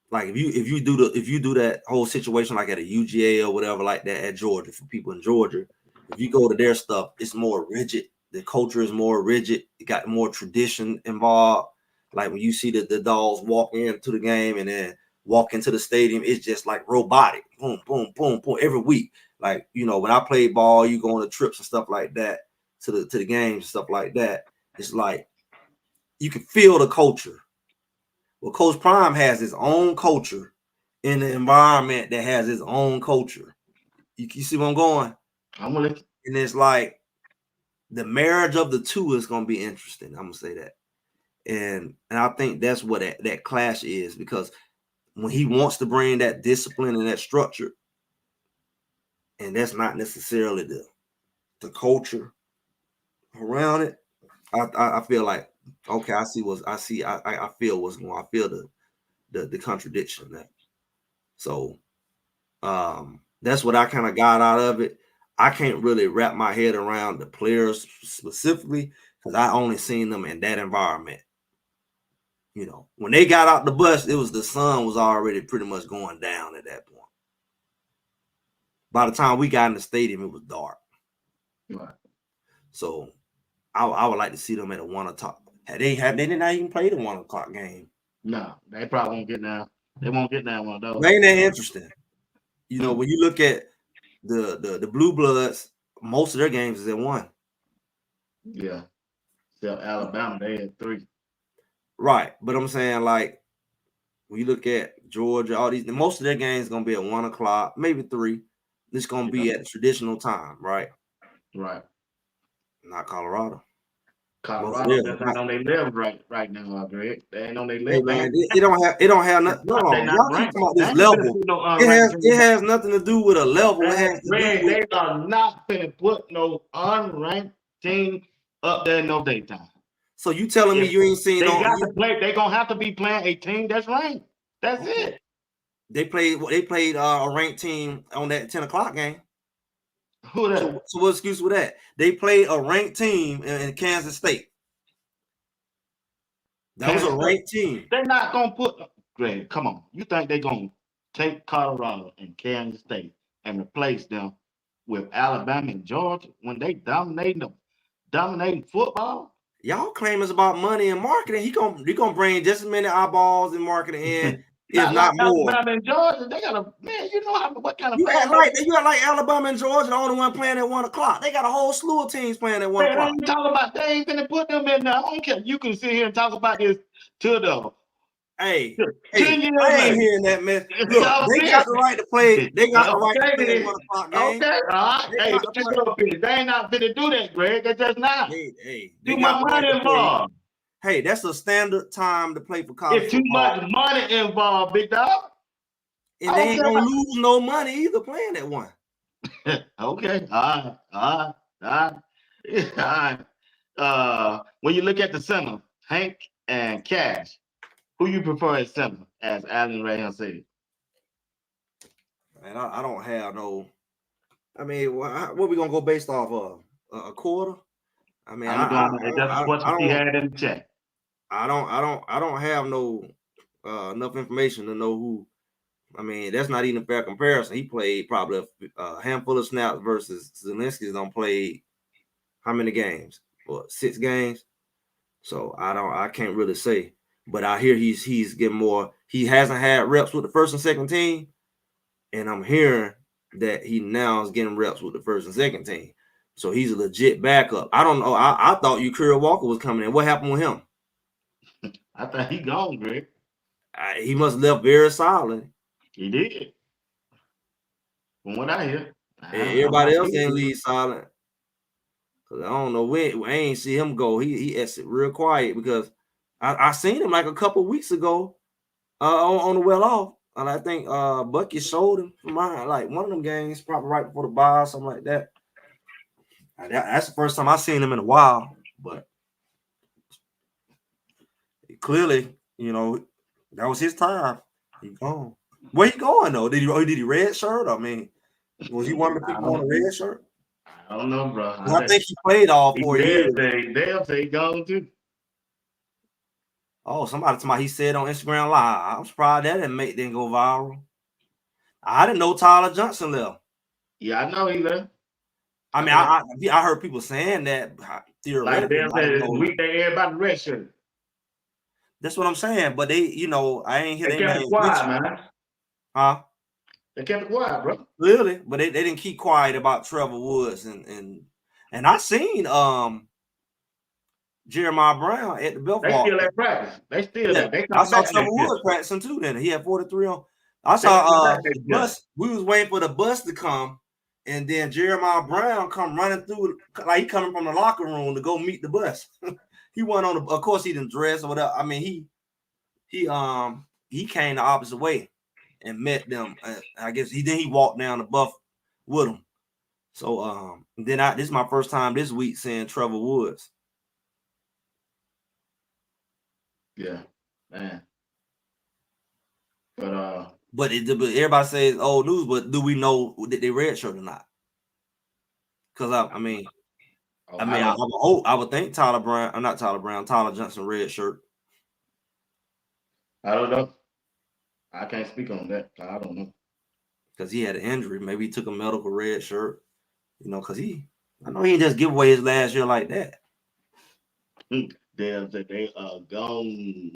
like if you do that whole situation like at a UGA or whatever like that at Georgia, for people in Georgia, if you go to their stuff, it's more rigid. The culture is more rigid. It got more tradition involved. Like when you see the dogs walk into the game and then walk into the stadium, it's just like robotic. Boom, boom, boom, boom, every week. Like, when I played ball, you go on the trips and stuff like that to the games and stuff like that. It's like you can feel the culture. Well, Coach Prime has his own culture in the environment that has its own culture. You see where I'm going? I'm gonna. And it's like the marriage of the two is going to be interesting. I'm gonna say that, and I think that's what that clash is, because when he wants to bring that discipline and that structure, and that's not necessarily the culture around it, I feel like, okay, I feel what's going on. I feel the contradiction there. So that's what I kind of got out of it. I can't really wrap my head around the players specifically because I only seen them in that environment. When they got out the bus, the sun was already pretty much going down at that point. By the time we got in the stadium, it was dark. Right. So I would like to see them at a 1 o'clock. They did not even play the 1 o'clock game. No, they probably won't get down. They won't get down one of those. Ain't that interesting? When you look at the Blue Bloods, most of their games is at 1. Yeah. Except Alabama, they had 3. Right. But I'm saying, like, when you look at Georgia, all these, most of their games gonna be at 1 o'clock, maybe 3. It's gonna be at the traditional time, right? Right. Not Colorado. Colorado, that's not on their level right now, Greg. They ain't on their level. Hey, man, it don't have nothing. No, y'all keep talking about this level. It has nothing to do with a level. It has to Greg, they are not finna put no unranked team up there in no daytime. So you telling me you ain't seen? They got to play. They gonna have to be playing a team that's ranked. That's it. They played a ranked team on that 10 o'clock game. Who that? So what excuse with that? They played a ranked team in Kansas State. That was a ranked team. They're not gonna put. Greg, come on. You think they're gonna take Colorado and Kansas State and replace them with Alabama and Georgia when they dominating football? Y'all claim it's about money and marketing. He gonna bring just as many eyeballs and marketing in, if not more. Alabama and Georgia, they got a man. You know what kind of you act like Alabama and Georgia the only one playing at 1 o'clock. They got a whole slew of teams playing at 1 o'clock. They ain't gonna put them in there. I don't care. You can sit here and talk about this to the. Hey, I ain't hearing that, man. Look, they got the right to play. They got the right to play at 1 o'clock game. Okay, all right. They ain't not finna do that, Greg. They're just not. Hey, too much money involved. Hey, that's a standard time to play for college football. It's too much money involved, big dog. And they ain't gonna lose no money either playing that 1. Okay, all right. When you look at the center, Hank and Cash, who you prefer as center, as Alan Ray said? Man, I don't have no. I mean, what we gonna go based off of? A quarter? I mean, that's what he had in the chat. I don't have no enough information to know who. I mean, that's not even a fair comparison. He played probably a handful of snaps versus Zelensky's don't play how many games? What, 6 games? So I can't really say. But I hear he's getting more. He hasn't had reps with the first and second team, and I'm hearing that he now is getting reps with the first and second team. So he's a legit backup. I don't know. I thought Ukiri Walker was coming in. What happened with him? I thought he gone, Greg. He must have left very silent. He did. From what I hear. Everybody else didn't leave silent. Cause I don't know when I ain't see him go. He exit real quiet because I seen him like a couple weeks ago on the well off. And I think Bucky showed him from mine, like one of them games, probably right before the bye or something like that. That's the first time I seen him in a while, but clearly, you know, that was his time. He gone. Where he going though? Did he red shirt? I mean, was he one of the people on the red shirt? I don't know, bro. I think he played all 4 years. They'll say he gone too. Oh, somebody he said on Instagram Live. I'm surprised that didn't go viral. I didn't know Tyler Johnson left. Yeah, I know he left. I mean, I heard people saying that theoretically. Like they week they everybody red shirt. That's what I'm saying. But they, you know, I ain't hear they kept it quiet, man. Huh? They kept it quiet, bro. Really? But they didn't keep quiet about Trevor Woods and I seen Jeremiah Brown at the BWatts. They still at practice. They still they I saw Trevor Woods practicing too. Then he had 43 on. I saw the bus. We was waiting for the bus to come, and then Jeremiah Brown come running through like he coming from the locker room to go meet the bus. He went on. Of course, he didn't dress or whatever. I mean, he came the opposite way and met them. I guess he walked down the bus with them. So then this is my first time this week seeing Trevor Woods. Yeah, man. But everybody says old news, but do we know that they red shirt or not? Because I would think Tyler Johnson red shirt. I don't know. I can't speak on that. I don't know. Because he had an injury. Maybe he took a medical red shirt. You know, because I know he didn't just give away his last year like that. Damn, they are gone.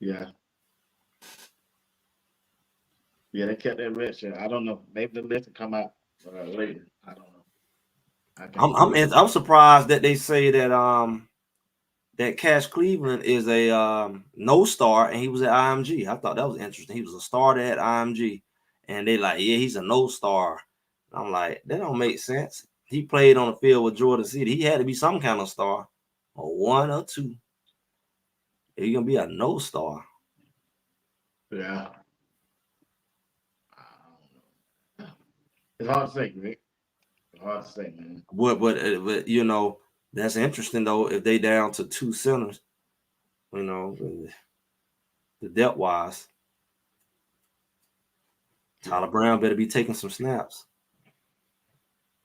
Yeah. Yeah, they kept that red shirt. I don't know. Maybe the list will come out later. I don't know. I'm surprised that they say that that Cash Cleveland is a no star and he was at IMG. I thought that was interesting. He was a starter at IMG, and they like, yeah, he's a no star. I'm like, that don't make sense. He played on the field with Jordan City. He had to be some kind of star, or 1 or 2. He's gonna be a no star. Yeah. It's hard to say, Rick. It's hard to say, man. But you know, that's interesting though. If they down to 2 centers, you know, the depth wise, Tyler Brown better be taking some snaps.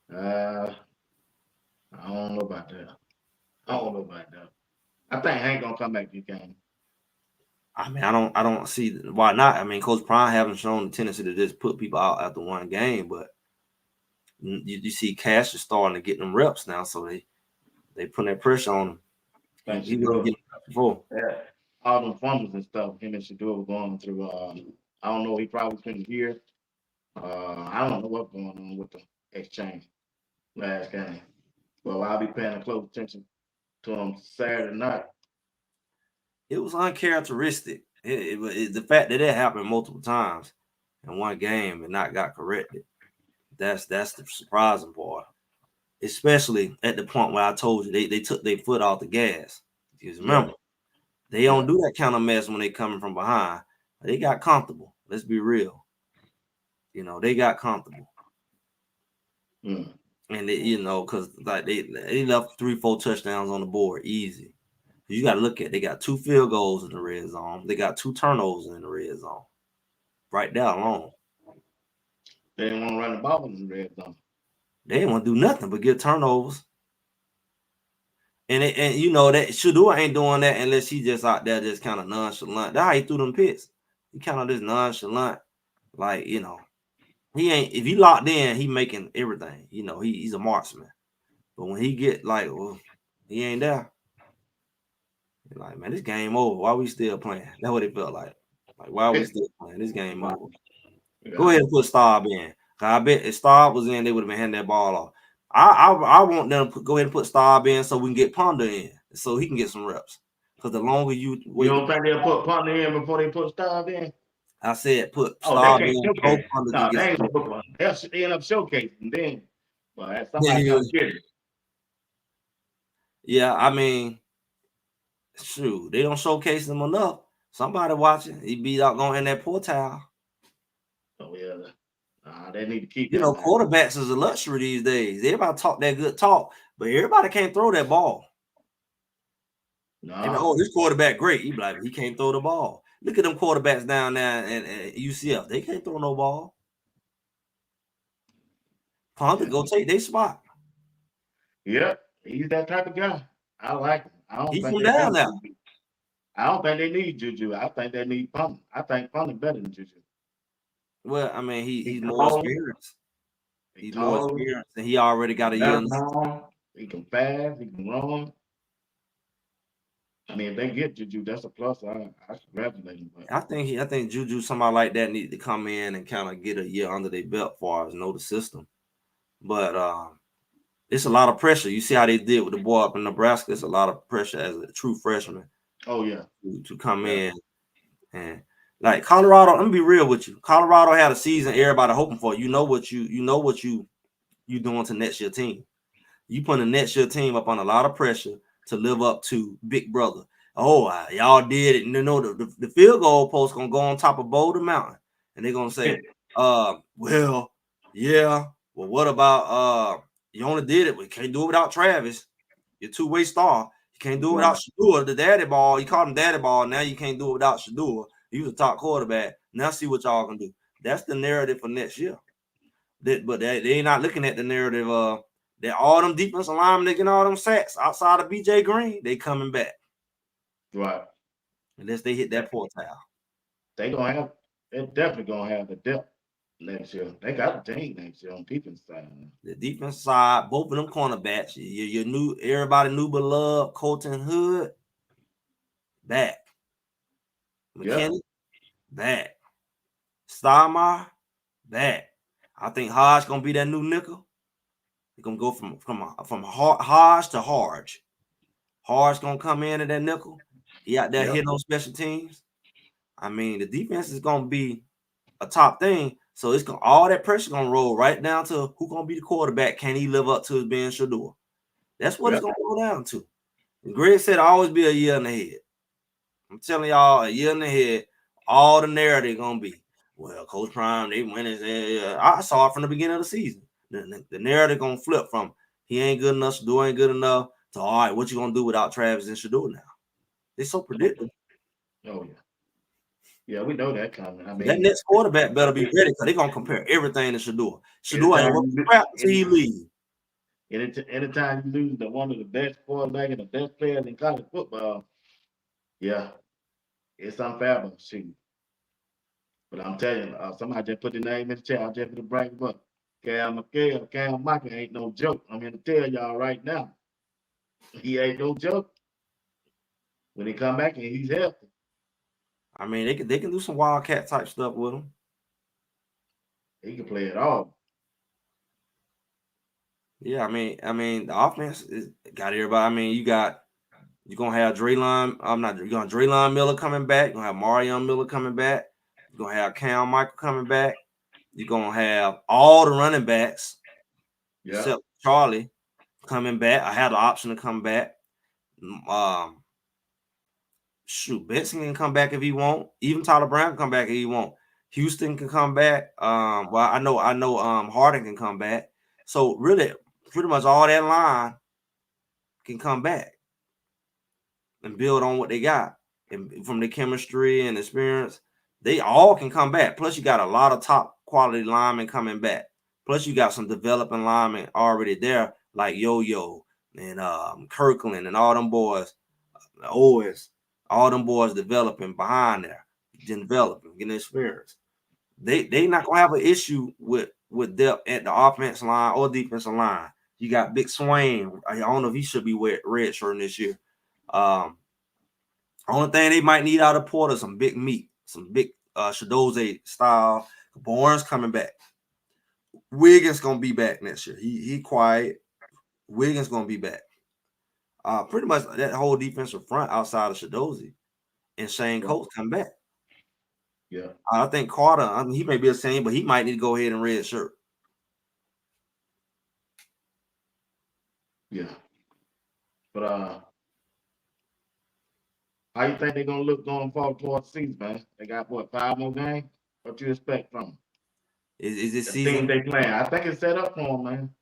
I don't know about that. I think Hank gonna come back this game. I mean, I don't see why not. I mean, Coach Prime haven't shown the tendency to just put people out after one game, but you see Cash is starting to get them reps now, so they putting that pressure on him. He was getting before. Yeah. All them fumbles and stuff. Him and Shador were going through. I don't know. He probably couldn't hear. I don't know what's going on with the exchange last game. Well, I'll be paying close attention to him Saturday night. It was uncharacteristic. The fact that it happened multiple times in one game and not got corrected. That's the surprising part. Especially at the point where I told you they took their foot off the gas. Because remember, they don't do that kind of mess when they coming from behind. They got comfortable. Let's be real. You know, they got comfortable. And because like they left 3-4 touchdowns on the board easy. You got to look at they got 2 field goals in the red zone. They got 2 turnovers in the red zone. Right there alone. They didn't want to run the ball in the red zone. They didn't want to do nothing but get turnovers. And you know that Shador ain't doing that unless he just out there just kind of nonchalant. That's how he threw them picks. He kind of just nonchalant, like, you know, he ain't, if he locked in, he making everything. You know, he's a marksman. But when he get like, well, he ain't there. You're like, man, this game over. Why we still playing? That's what it felt like. Like, why are we still playing? This game over. Go ahead and put Staub in. I bet if Staub was in, they would have been handing that ball off. I want them to go ahead and put Staub in so we can get Ponder in, so he can get some reps. Because the longer you You wait, don't think they'll put Punter in before they put Starve in? I said put Oh, they Starve can't in, so showcase. Punter can No, get they some. ain't gonna put Punter. They'll end up showcasing then. But somebody Yeah, come get it. yeah. I mean, shoot, they don't showcase them enough. Somebody watching, he be out going in that portal. Oh yeah. They need to keep You that know, man. quarterbacks is a luxury these days. Everybody talk that good talk, but everybody can't throw that ball. And No. this quarterback great. He be like, he can't throw the ball. Look at them quarterbacks down there and UCF. They can't throw no ball. Punter go take their spot. Yeah, he's that type of guy. I like him. I don't He think from they down got there. Juju. I don't think they need Juju. I think they need Punter. I think Punter better than Juju. Well, I mean, He he's more tall. experienced. He He's more tall. experienced, and he already He got a year got in the system. arm. He can fast. He can run. I mean, if they get Juju, that's a plus. I congratulate him. But I think Juju, somebody like that, need to come in and kind of get a year under their belt for us, know the system. But it's a lot of pressure. You see how they did with the boy up in Nebraska. It's a lot of pressure as a true freshman oh yeah, to come yeah, in and like Colorado. Let me be real with you. Colorado had a season everybody hoping for. You know what you doing to next year team. You putting a next year team up on a lot of pressure to live up to Big Brother. Oh, y'all did it. And you know the field goal post gonna go on top of Boulder Mountain, and they're gonna say, well, yeah. Well, what about you only did it, but you can't do it without Travis, your two-way star. You can't do it without right, Shadua, the daddy ball. You called him daddy ball. Now you can't do it without Shadua. He was a top quarterback. Now see what y'all can do. That's the narrative for next year. But they ain't not looking at the narrative that all them defensive linemen they getting all them sacks outside of BJ Green, they coming back. right. Unless they hit Yeah, that portal. they gonna have. They're definitely gonna have the depth next year. They got the team next year on defense side. The defense side, both of them cornerbacks, your new everybody new beloved Colton Hood, back. Yep, McKinney, back. Starmar, back. I think Hodge gonna be that new nickel. He's gonna go from Hodge to Harge. Harge gonna come in at that nickel. He out there yep, hitting on special teams. I mean, the defense is gonna be a top thing. So it's gonna all that pressure gonna roll right down to who gonna be the quarterback. Can he live up to his being Shador? That's what it's yep. gonna go down to. And Greg said always be a year in the head. I'm telling y'all, a year in the head, all the narrative gonna be, well, Coach Prime, they win it. I saw it from the beginning of the season. The narrative gonna flip from he ain't good enough, Shador ain't good enough, to all right, what you gonna do without Travis and Shador now? It's so predictable. Oh yeah, yeah. We know that coming. I That mean, next quarterback better be ready because they're gonna compare everything to Shador. Shador ain't anytime worth you crap until he leave. anytime you lose the one of the best quarterback and the best players in college football, yeah, it's unfathomable. Shoot. But I'm telling you, somebody just put the name in the chat. I just gonna bring him up. Cam Michael ain't no joke. I'm here to tell y'all right now, he ain't no joke. When he come back and he's healthy, I mean, they can do some wildcat type stuff with him. he can play it all. Yeah, I mean, the offense got everybody. I mean, you're gonna have Draylon. You're gonna have Draylon Miller coming back. You're gonna have Marion Miller coming back. You're gonna have Cam Michael coming back. You're gonna have all the running backs Yeah, except Charlie coming back. I had the option to come back. Um, Shoot, Benson can come back if he want. Even Tyler Brown can come back if he want. Houston can come back. Well, I know Harden can come back. So really, pretty much all that line can come back and build on what they got. And from the chemistry and experience, they all can come back. Plus, you got a lot of top quality linemen coming back. Plus, you got some developing linemen already there, like Yo-Yo and Kirkland and all them boys. Always, all them boys developing behind there, developing, getting experience. They not gonna have an issue with depth at the offense line or defensive line. You got Big Swain. I don't know if he should be red shirting this year. Um, Only thing they might need out of Porter some big meat, some big Shadoze style. Barnes coming back. Wiggins gonna be back next year. He quiet. Wiggins gonna be back. Pretty much that whole defensive front outside of Shadozi and Shane Right. Coates come back. Yeah. I think Carter, I mean, he may be the same, but he might need to go ahead and red shirt. Yeah. But how you think they're gonna look going forward towards the season, man? They got what, 5 more games? What you expect from them? Is this The team season? they playing. I think it's set up for them, man.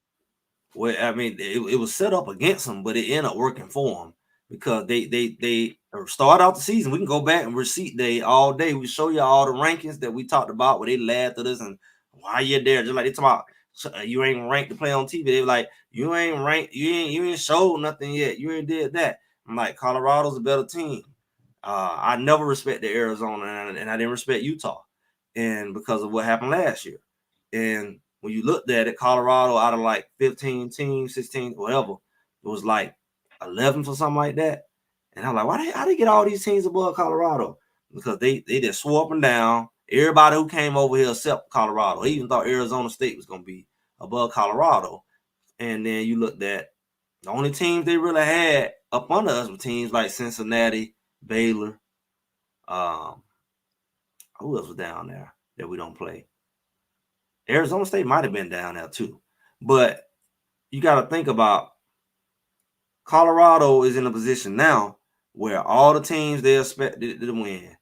Well, I mean, it was set up against them, but it ended up working for them because they start out the season. We can go back and receipt day all day. We show you all the rankings that we talked about where they laughed at us and why you're there. Just like they talk about you ain't ranked to play on TV. They were like, you ain't ranked, you ain't showed nothing yet. You ain't did that. I'm like, Colorado's a better team. I never respected Arizona and I didn't respect Utah, and because of what happened last year. And when you looked at it, Colorado out of like 15 teams, 16, whatever, it was like 11 for something like that. And I'm like, how they get all these teams above Colorado? Because they just swore up and down. Everybody who came over here except Colorado, they even thought Arizona State was going to be above Colorado. And then you looked at the only teams they really had up under us were teams like Cincinnati, Baylor. Who else was down there that we don't play? Arizona State might have been down there too. But you got to think about Colorado is in a position now where all the teams they expected to win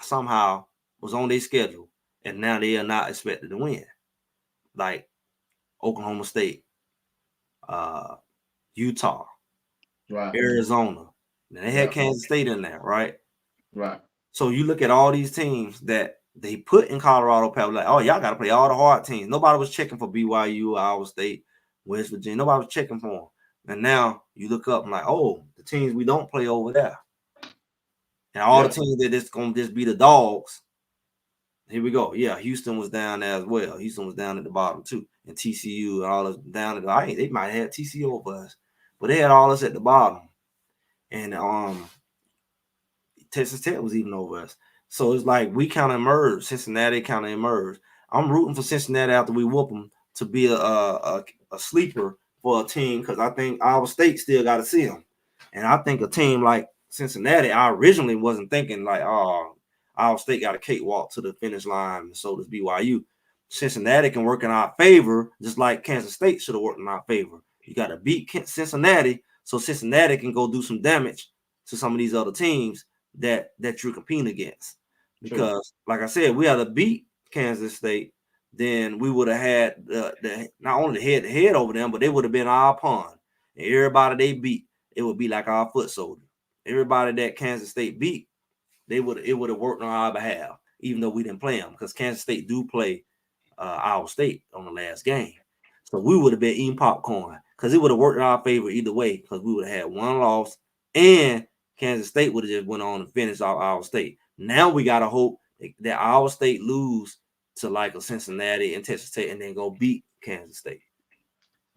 somehow was on their schedule, and now they are not expected to win. Like Oklahoma State, Utah, Right. Arizona. Now they had Yeah. Kansas State in there, right? Right. So you look at all these teams that they put in Colorado, like, oh, y'all got to play all the hard teams. Nobody was checking for BYU, Iowa State, West Virginia. Nobody was checking for them. And now you look up and like, oh, the teams we don't play over there. And all the teams that it's going to just be the dogs. Here we go. Yeah, Houston was down there as well. Houston was down at the bottom too. And TCU and all this down at the they might have had TCU over us. But they had all us at the bottom. And Texas Tech was even over us. So it's like we kind of emerged. Cincinnati kind of emerged. I'm rooting for Cincinnati after we whoop them to be a sleeper for a team because I think Iowa State still got to see them. And I think a team like Cincinnati, I originally wasn't thinking like, oh, Iowa State got a cakewalk to the finish line, and so does BYU. Cincinnati can work in our favor, just like Kansas State should have worked in our favor. You got to beat Cincinnati so Cincinnati can go do some damage to some of these other teams that you're competing against. Because, like I said, we had to beat Kansas State, then we would have had the not only the head-to-head over them, but they would have been our pawn. And everybody they beat, it would be like our foot soldier. Everybody that Kansas State beat, it would have worked on our behalf, even though we didn't play them, because Kansas State do play Iowa State on the last game. So we would have been eating popcorn because it would have worked in our favor either way, because we would have had one loss and Kansas State would have just went on and finished off Iowa State. Now we got to hope that Iowa State lose to like a Cincinnati and Texas Tech and then go beat Kansas State.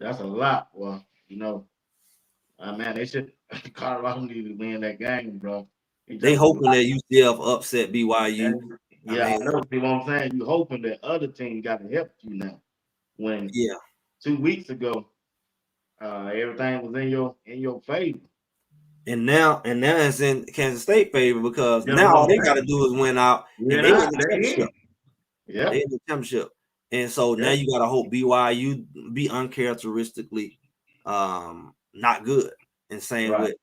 That's a lot. Well, man, they should. Colorado need to win that game, bro. They hoping that UCF upset BYU. Yeah, I know. See what I'm saying? You hoping that other team got to help you now. When 2 weeks ago, everything was in your favor. And now it's in Kansas State favor because now all they got to do is win out, and they in the championship. Yeah, they in the championship, and so now you got to hope BYU be uncharacteristically not good. And same with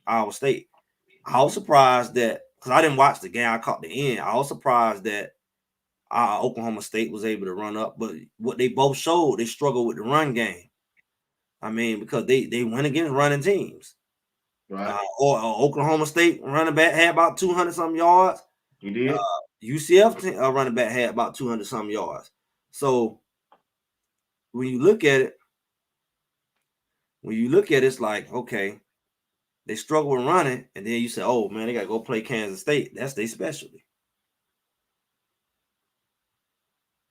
Iowa State. I was surprised that because I didn't watch the game, I caught the end. I was surprised that Oklahoma State was able to run up, but what they both showed, they struggled with the run game. I mean, because they went against running teams. Right. Or Oklahoma State running back had about 200 something yards. He did. UCF running back had about 200 something yards. So when you look at it, it's like, okay, they struggle with running, and then you say, oh man, they got to go play Kansas State. That's their specialty.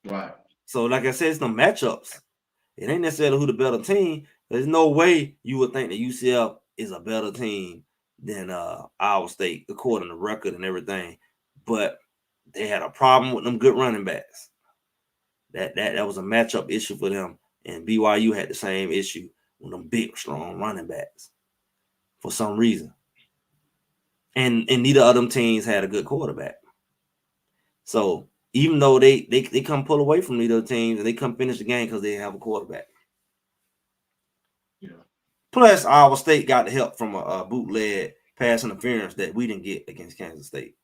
Right. So like I said, it's no matchups. It ain't necessarily who the better team. There's no way you would think that UCF is a better team than Iowa State, according to record and everything. But they had a problem with them good running backs. That was a matchup issue for them. And BYU had the same issue with them big, strong running backs for some reason. And neither of them teams had a good quarterback. So even though they come pull away from neither teams and they come finish the game because they have a quarterback. Yeah. Plus, Iowa State got the help from a bootleg pass interference that we didn't get against Kansas State.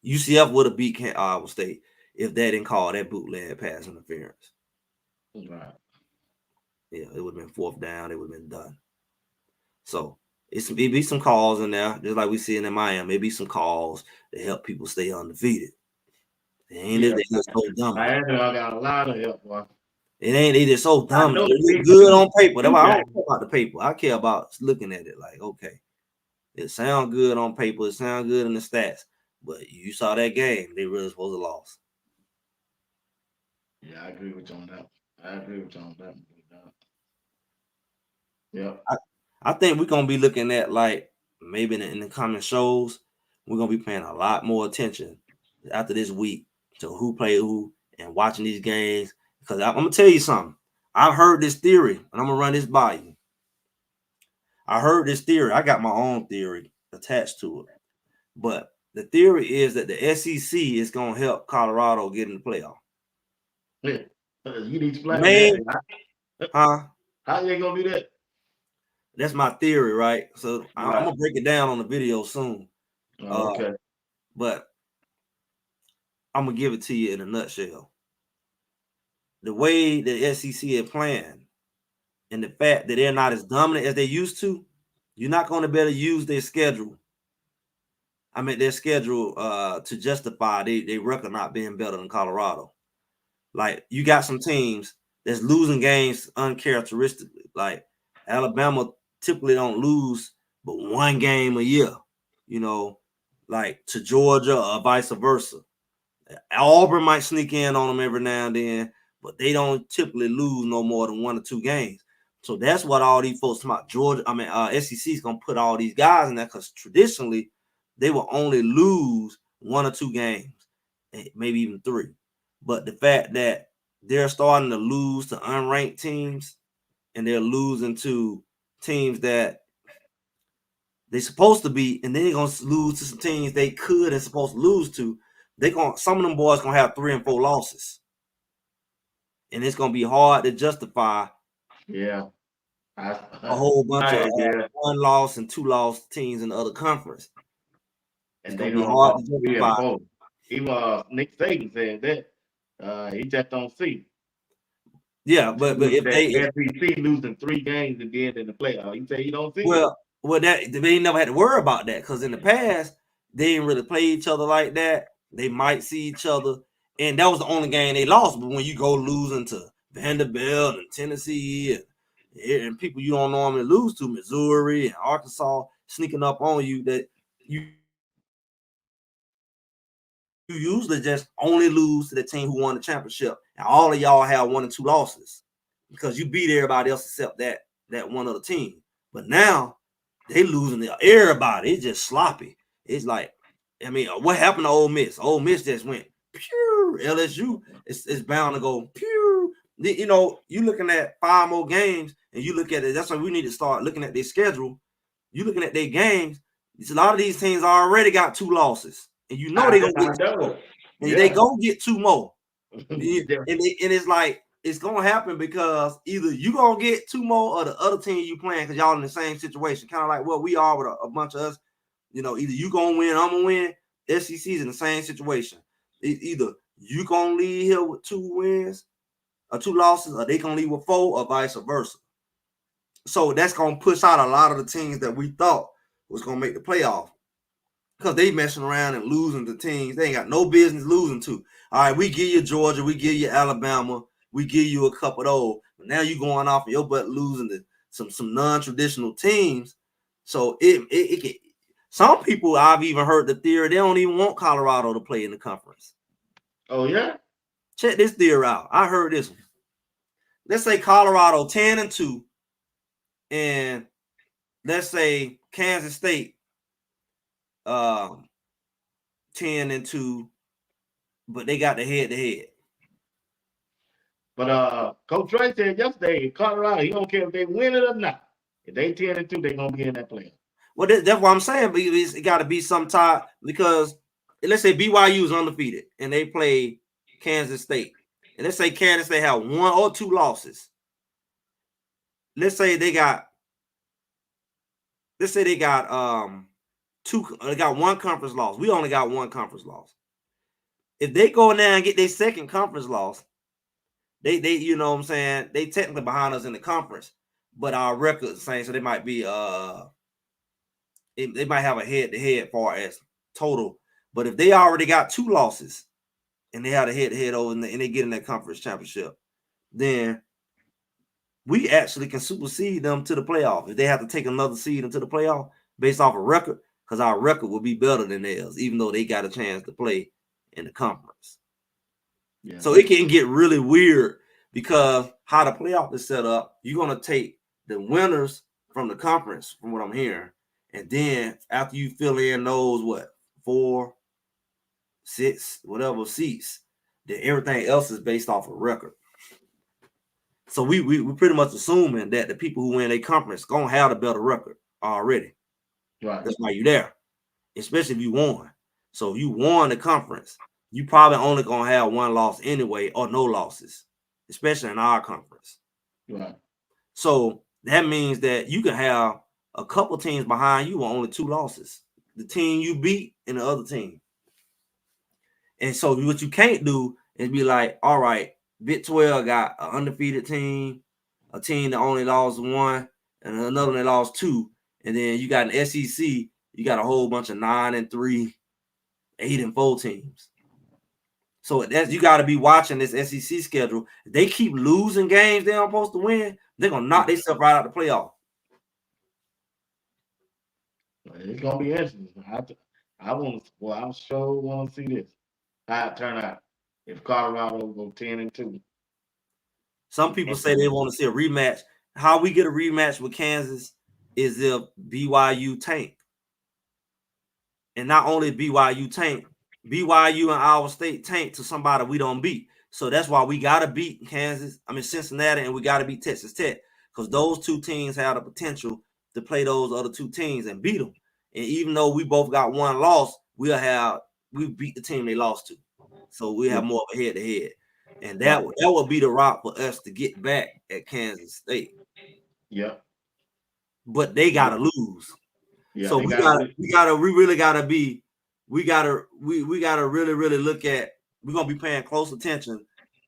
UCF would have beat Iowa State if they didn't call that bootleg pass interference. Right. Yeah, it would have been 4th down. It would have been done. So it be some calls in there, just like we see in Miami. It be some calls to help people stay undefeated. They ain't Yeah. they just so dumb. Miami got a lot of help, boy. It ain't they just so dumb. It know look they good do. on paper. That's why I Yeah. don't care about the paper. I care about looking at it like, okay, it sounds good on paper. It sounds good in the stats. But you saw that game, they really supposed to lose. Yeah, I agree with you on that. I agree with you on that. Yeah. I think we're gonna be looking at, like, maybe in the coming shows, we're gonna be paying a lot more attention after this week to who play who and watching these games. Because I'm gonna tell you something. I've heard this theory, and I'm gonna run this by you. I heard this theory. I got my own theory attached to it. But the theory is that the SEC is gonna help Colorado get in the playoff. Yeah. You need to explain Man, that. huh? How you gonna do that? That's my theory, right? So I'm Right. gonna break it down on the video soon. Okay. But I'm gonna give it to you in a nutshell. The way the SEC is playing and the fact that they're not as dominant as they used to, you're not going to be able to use their schedule. I mean, their schedule to justify they record not being better than Colorado. Like, you got some teams that's losing games uncharacteristically. Like, Alabama typically don't lose but one game a year, like to Georgia or vice versa. Auburn might sneak in on them every now and then, but they don't typically lose no more than 1 or 2 games. So that's what all these folks about SEC is gonna put all these guys in there, because traditionally they will only lose 1 or 2 games, maybe even 3. But the fact that they're starting to lose to unranked teams and they're losing to teams that they're supposed to be, and then they're gonna lose to some teams they could and supposed to lose to. Some of them boys gonna have 3 and 4 losses, and it's gonna be hard to justify. Yeah. A whole bunch of yeah. 1 loss and 2 loss teams in the other conference. And It's they gonna be gonna hard go to 3 and justify. 4. Even Nick Saban said that. He just don't see. Yeah, but if they SEC losing 3 games and then in the playoff, you say you don't see it. well that they never had to worry about that, because in the past they didn't really play each other like that. They might see each other, and that was the only game they lost. But when you go losing to Vanderbilt and Tennessee and people you don't normally lose to, Missouri and Arkansas, sneaking up on you, that you usually just only lose to the team who won the championship, and all of y'all have 1 or 2 losses because you beat everybody else except that one other team. But now they losing to everybody. It's just sloppy. It's like, I mean, what happened to Ole Miss? Ole Miss just went pure. LSU it's bound to go pure. You looking at 5 more games, and you look at it. That's why we need to start looking at their schedule. You looking at their games. A lot of these teams already got 2 losses, and they gonna get 2 more. And they gonna get 2 more. And it's like, it's gonna happen because either you gonna get 2 more or the other team you playing, because y'all in the same situation, kind of like what we are with a bunch of us. Either you gonna win, I'm gonna win. SEC's in the same situation. Either you gonna leave here with 2 wins or 2 losses, or they gonna leave with 4, or vice versa. So that's gonna push out a lot of the teams that we thought was gonna make the playoff, because they messing around and losing to teams they ain't got no business losing to. All right, we give you Georgia, we give you Alabama, we give you a couple of those, but now you going off of your butt losing to some non-traditional teams. So it can. Some people, I've even heard the theory, they don't even want Colorado to play in the conference. Oh yeah? Check this theory out. I heard this one. Let's say Colorado 10-2, and let's say Kansas State 10-2, but they got the head-to-head. But Coach Dre said yesterday in Colorado, he don't care if they win it or not. If they 10-2, they're gonna be in that playoff. Well, that's what I'm saying. But it got to be some type, because let's say BYU is undefeated and they play Kansas State, and let's say Kansas State have 1 or 2 losses. Let's say they got two. They got 1 conference loss. We only got 1 conference loss. If they go in there and get their second conference loss, they you know what I'm saying, they technically behind us in the conference, but our record is the same, so they might be they might have a head-to-head far as total. But if they already got 2 losses and they had a head-to-head over and they get in that conference championship, then we actually can supersede them to the playoff. If they have to take another seed into the playoff based off a record, because our record will be better than theirs, even though they got a chance to play in the conference. Yeah. So it can get really weird, because how the playoff is set up, you're going to take the winners from the conference, from what I'm hearing, and then after you fill in those, 4, 6, whatever seats, then everything else is based off a record. So we pretty much assuming that the people who win a conference gonna have a better record already. Right. That's why you're there, especially if you won. So if you won the conference, you probably only gonna have 1 loss anyway, or no losses, especially in our conference. Right. So that means that you can have a couple teams behind you with only 2 losses. The team you beat and the other team. And so what you can't do is be like, all right, Big 12 got an undefeated team, a team that only lost 1, and another that lost 2. And then you got an SEC, you got a whole bunch of 9-3, 8-4 teams. So that's, you got to be watching this SEC schedule. If they keep losing games they're supposed to win, they're going to knock themselves right out of the playoff. It's going to be interesting. I sure want to see this. How it turn out if Colorado go 10-2. Some people say they want to see a rematch. How we get a rematch with Kansas is if BYU tank. And not only BYU tank, BYU and Iowa State tank to somebody we don't beat. So that's why we got to beat Cincinnati, and we got to beat Texas Tech, because those 2 teams have the potential to play those other 2 teams and beat them. And even though we both got 1 loss, we beat the team they lost to. So we have more of a head-to-head. And that would be the route for us to get back at Kansas State. Yeah. But they gotta lose. Yeah, so we really gotta really look at, we're gonna be paying close attention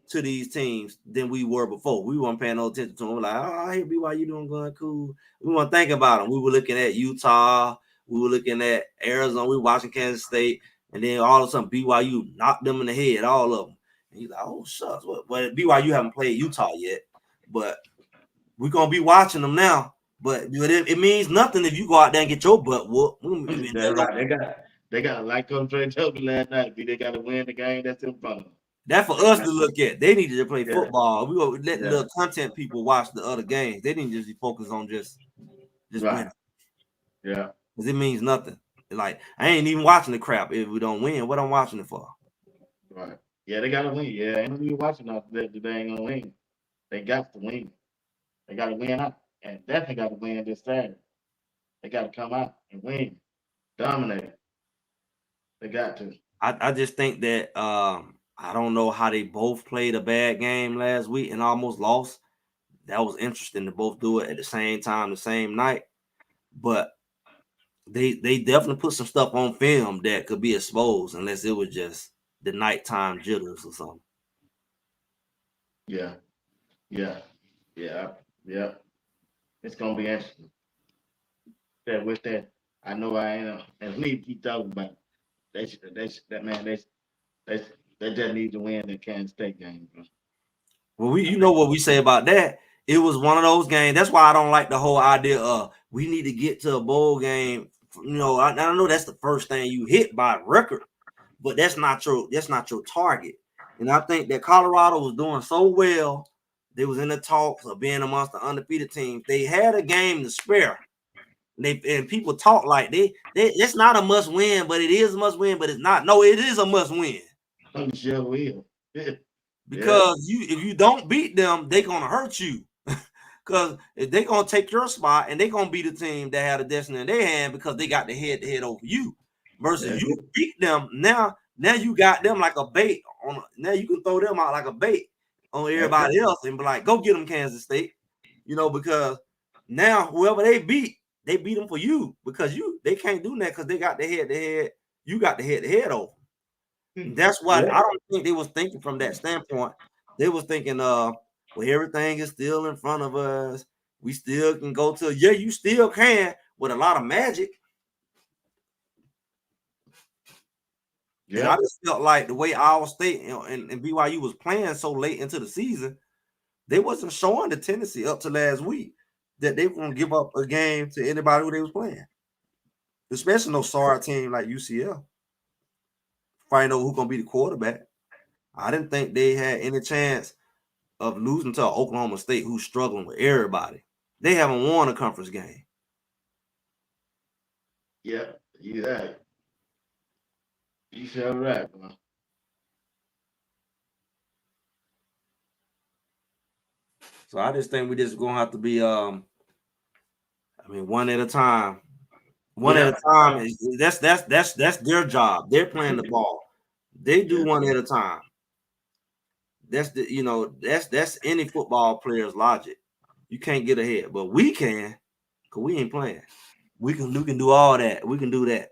to these teams than we were before. We weren't paying no attention to them. We're like, oh, hey, BYU doing good, cool. We weren't thinking about them. We were looking at Utah, we were looking at Arizona, we were watching Kansas State, and then all of a sudden BYU knocked them in the head, all of them. And you're like, oh, shucks. Well, BYU haven't played Utah yet, but we're going to be watching them now. But it means nothing if you go out there and get your butt whooped. They got like Coach Trey told me last night. They got to win the game that's in front of them. That's for us to look at. They needed to play football. We will let the content people watch the other games. They didn't just be focused on just winning. Yeah. Because it means nothing. Like, I ain't even watching the crap if we don't win. What I'm watching it for? Right. Yeah, they got to win. Yeah, ain't nobody watching after that. They ain't going to win. They got to win. They got to win out. And definitely got to win this Saturday. They got to come out and win. Dominate. They got to. I just think that I don't know how they both played a bad game last week and almost lost. That was interesting to both do it at the same time, the same night. But they definitely put some stuff on film that could be exposed, unless it was just the nighttime jitters or something. Yeah. It's gonna be interesting. With that, I know I ain't. And we keep talking about it. They just need to win the Kansas State game, bro. Well, you know what we say about that. It was one of those games. That's why I don't like the whole idea of we need to get to a bowl game. You know, I know that's the first thing you hit by record, but that's not your target. And I think that Colorado was doing so well. They was in the talks of being amongst the undefeated teams. They had a game to spare. And people talk like it's not a must win, but it is a must win, but it's not. No, it is a must win. I'm sure will. Because if you don't beat them, they're gonna hurt you. Because if they're gonna take your spot and they're gonna be the team that had a destiny in their hand because they got the head-to-head over you. Versus you beat them now you got them like a bait on. Now you can throw them out like a bait on everybody else and be like, go get them, Kansas State. Because now whoever they beat them for you because they can't do that because they got the head-to-head. You got the head-to-head over. That's why I don't think they was thinking from that standpoint. They was thinking, well, everything is still in front of us. We still can go to, you still can with a lot of magic. Yeah. And I just felt like the way Iowa State and BYU was playing so late into the season, they wasn't showing the tendency up to last week that they were going to give up a game to anybody who they was playing. Especially no sorry team like UCF. Find out who's going to be the quarterback. I didn't think they had any chance of losing to Oklahoma State who's struggling with everybody. They haven't won a conference game. Yeah, you right. You sure right, bro. So I just think we just gonna have to be one at a time. One at a time. That's their job. They're playing the ball. They do one at a time. That's that's any football player's logic. You can't get ahead, but we can, because we ain't playing. We can do all that. We can do that.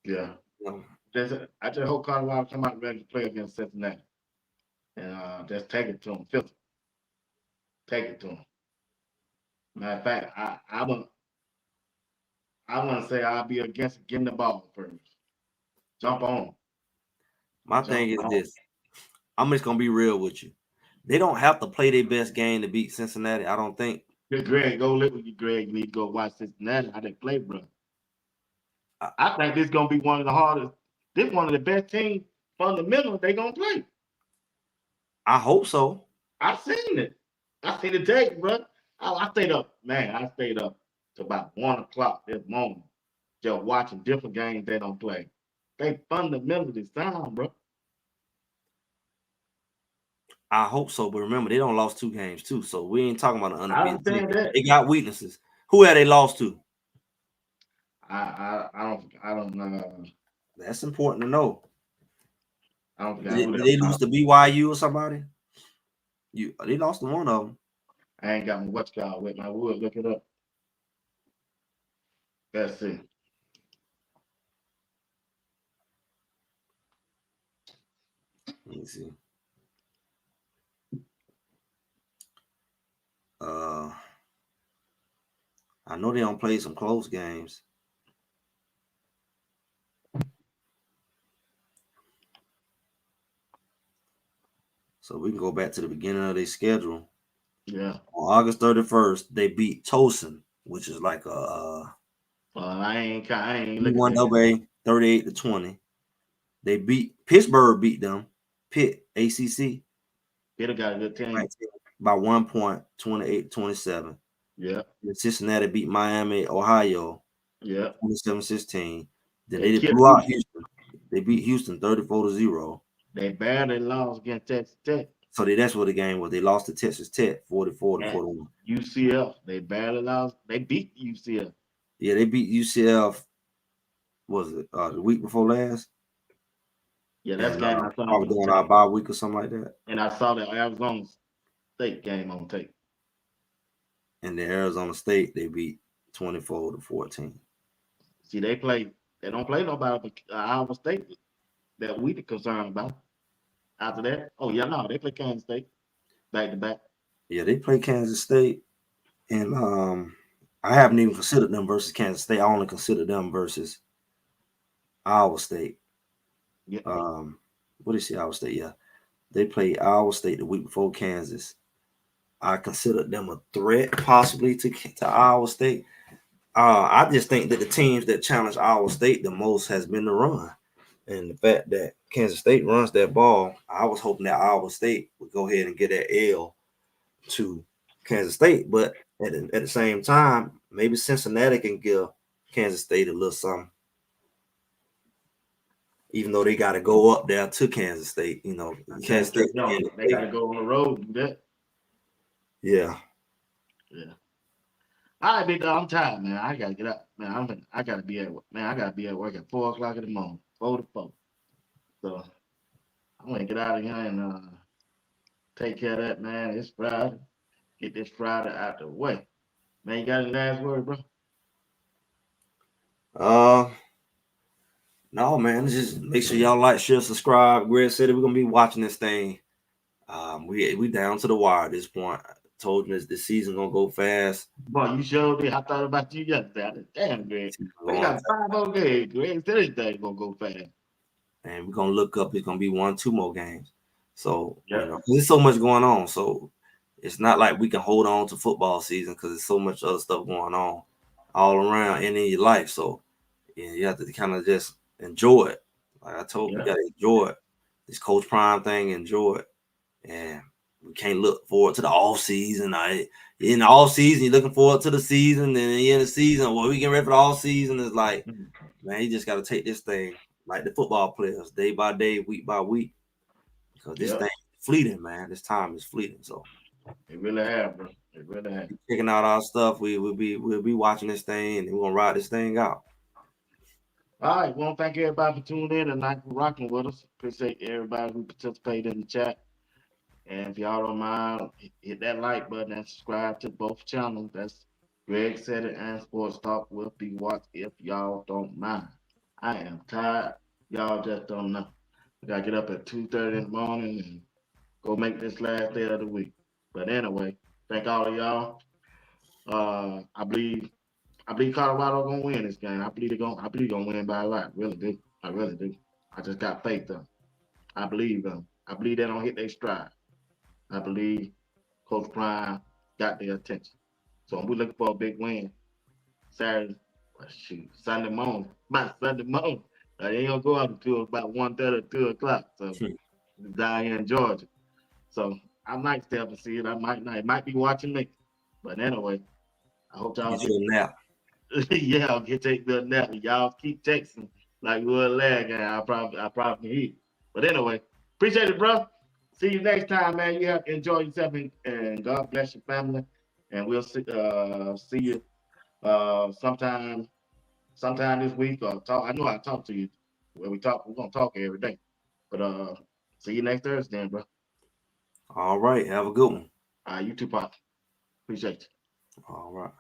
Yeah. I just hope Colorado come out ready to play against Cincinnati. And just take it to them. Take it to them. Matter of fact, I want to say I'll be against getting the ball first. Jump on. My thing is this. I'm just gonna be real with you. They don't have to play their best game to beat Cincinnati. I don't think. Greg, go live with you, Greg. You need to go watch Cincinnati, how they play, bro. I think this is gonna be one of the hardest. This is one of the best teams fundamentals they gonna play. I hope so. I've seen it. I seen the tape, bro. I stayed up, man. I stayed up to about 1:00 this morning, just watching different games they don't play. They fundamentally sound, bro. I hope so, but remember they don't lost 2 games too, so we ain't talking about an undefeated team. They got weaknesses. Who have they lost to? I don't know. That's important to know. I don't Did they lose to BYU or somebody? They lost to one of them. I ain't got my what's called with my wood. Look it up. Let's see. Let me see. I know they don't play some close games. So we can go back to the beginning of their schedule. Yeah. On August 31st, they beat Towson, which is like a I ain't looking at that. 38-20. They Pittsburgh beat them. Pitt, ACC. Pitt got a good team. By 1 point, 28-27. Yeah. Cincinnati beat Miami, Ohio. Yeah. 27-16. Then they blew out Houston. They beat Houston 34-0. They barely lost against Texas Tech. So that's what the game was. They lost to Texas Tech 44-41. UCF, they barely lost. They beat UCF. Yeah, they beat UCF. Was it the week before last? Yeah, that's game I saw. Probably doing our bye week or something like that. And I saw the Arizona State game on tape. And the Arizona State, they beat 24-14. See, they don't play nobody but Iowa State that we concerned about. After that, they play Kansas State back to back. Yeah, they play Kansas State, and I haven't even considered them versus Kansas State. I only considered them versus Iowa State. Yeah. What is Iowa State? Yeah, they played Iowa State the week before Kansas. I considered them a threat possibly to Iowa State. I just think that the teams that challenge Iowa State the most has been the run. And the fact that Kansas State runs that ball, I was hoping that Iowa State would go ahead and get that L to Kansas State. But at the same time, maybe Cincinnati can give Kansas State a little something. Even though they got to go up there to Kansas State, Kansas State. They got to go on the road and do that. Yeah. Yeah. All right, big dog. I'm tired, man. I gotta get up, man. I gotta be at work, man. I gotta be at work at 4 o'clock in the morning, 4 to 4. So I'm gonna get out of here and take care of that, man. It's Friday. Get this Friday out the way, man. You got any last word, bro? No, man. Just make sure y'all like, share, subscribe. Greg said we're gonna be watching this thing. We down to the wire at this point. I told you this season gonna go fast. Boy, you showed me. I thought about you yesterday. I said, damn, Greg. We got 5 more games. Greg said anything gonna go fast. And we're gonna look up. It's gonna be 1-2 more games. So Yeah. there's so much going on. So it's not like we can hold on to football season because there's so much other stuff going on all around and in your life. So yeah, you have to kind of just enjoy it. Like I told you, you gotta enjoy it. This Coach Prime thing, enjoy it. And we can't look forward to the off season. In the off season, you're looking forward to the season, and then in the season, well, we get ready for the off season. It's like, man, you just got to take this thing like the football players, day by day, week by week, because this thing is fleeting, man. This time is fleeting. So it really have, bro. It really have. Checking out our stuff, we'll be watching this thing, and we're gonna ride this thing out. All right, well, thank everybody for tuning in tonight, for rocking with us. Appreciate everybody who participated in the chat. And if y'all don't mind, hit that like button and subscribe to both channels. That's Greg Said It and Sports Talk with BWatts if y'all don't mind. I am tired. Y'all just don't know. I gotta get up at 2:30 in the morning and go make this last day of the week. But anyway, thank all of y'all. I believe Colorado gonna win this game. I believe they're gonna win by a lot. Really do. I really do. I just got faith in them. I believe them. I believe they don't hit their stride. I believe Coach Prime got their attention. So we're looking for a big win Saturday. Sunday morning. By Sunday morning. They ain't gonna go out until about 1:30, 2 o'clock. So down here in Georgia. So I might stay up and see it. I might not. It might be watching me. But anyway, I hope y'all get you a nap. Yeah, I'll take the nap. Y'all keep texting like we were lag, and I probably hit. But anyway, appreciate it, bro. See you next time, man. You have to enjoy yourself, and God bless your family. And we'll see you sometime this week or talk. I know I talk to you. We're gonna talk every day. But see you next Thursday, bro. All right, have a good one. You too, Pop. Appreciate you. All right.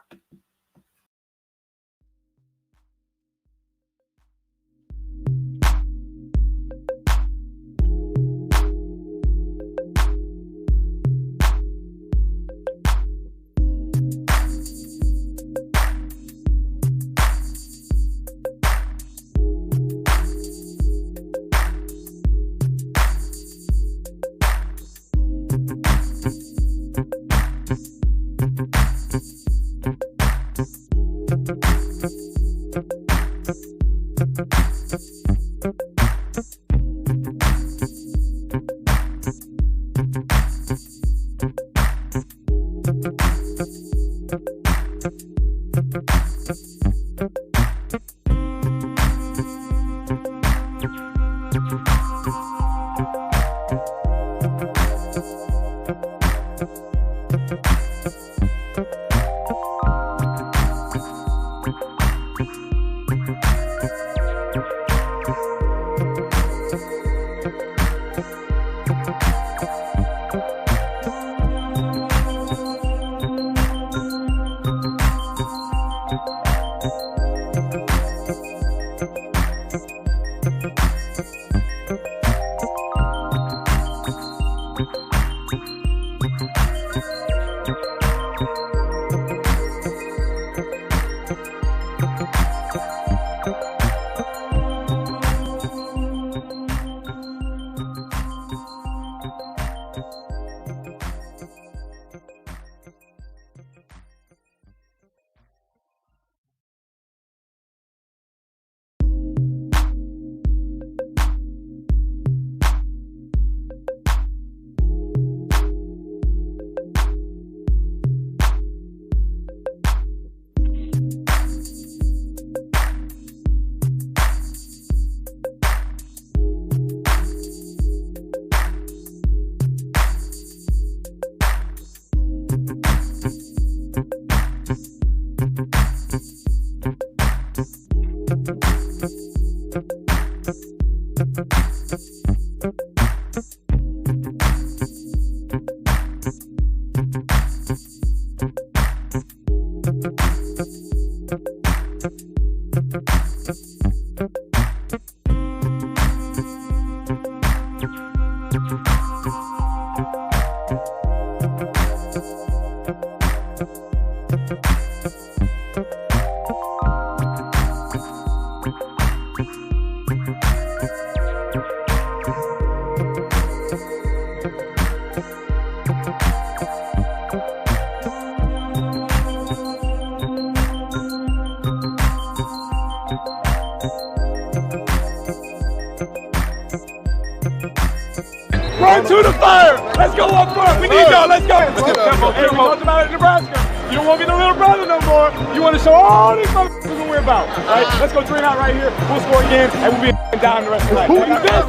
Run to the fire! Let's go up front! We need y'all, let's go! Hey, we talked about it in Nebraska. You don't want to be the little brother no more. You want to show all these motherfuckers what we're about. Right? Let's go 3 and out right here. We'll score again, and we'll be down the rest of the night. Who you best?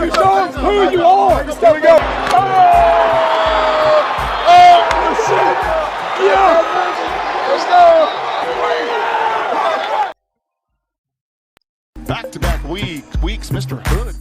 You show them who you are. Here we go. Oh, shit! Yeah! Let's go! Back-to-back weeks, Mr. Hood.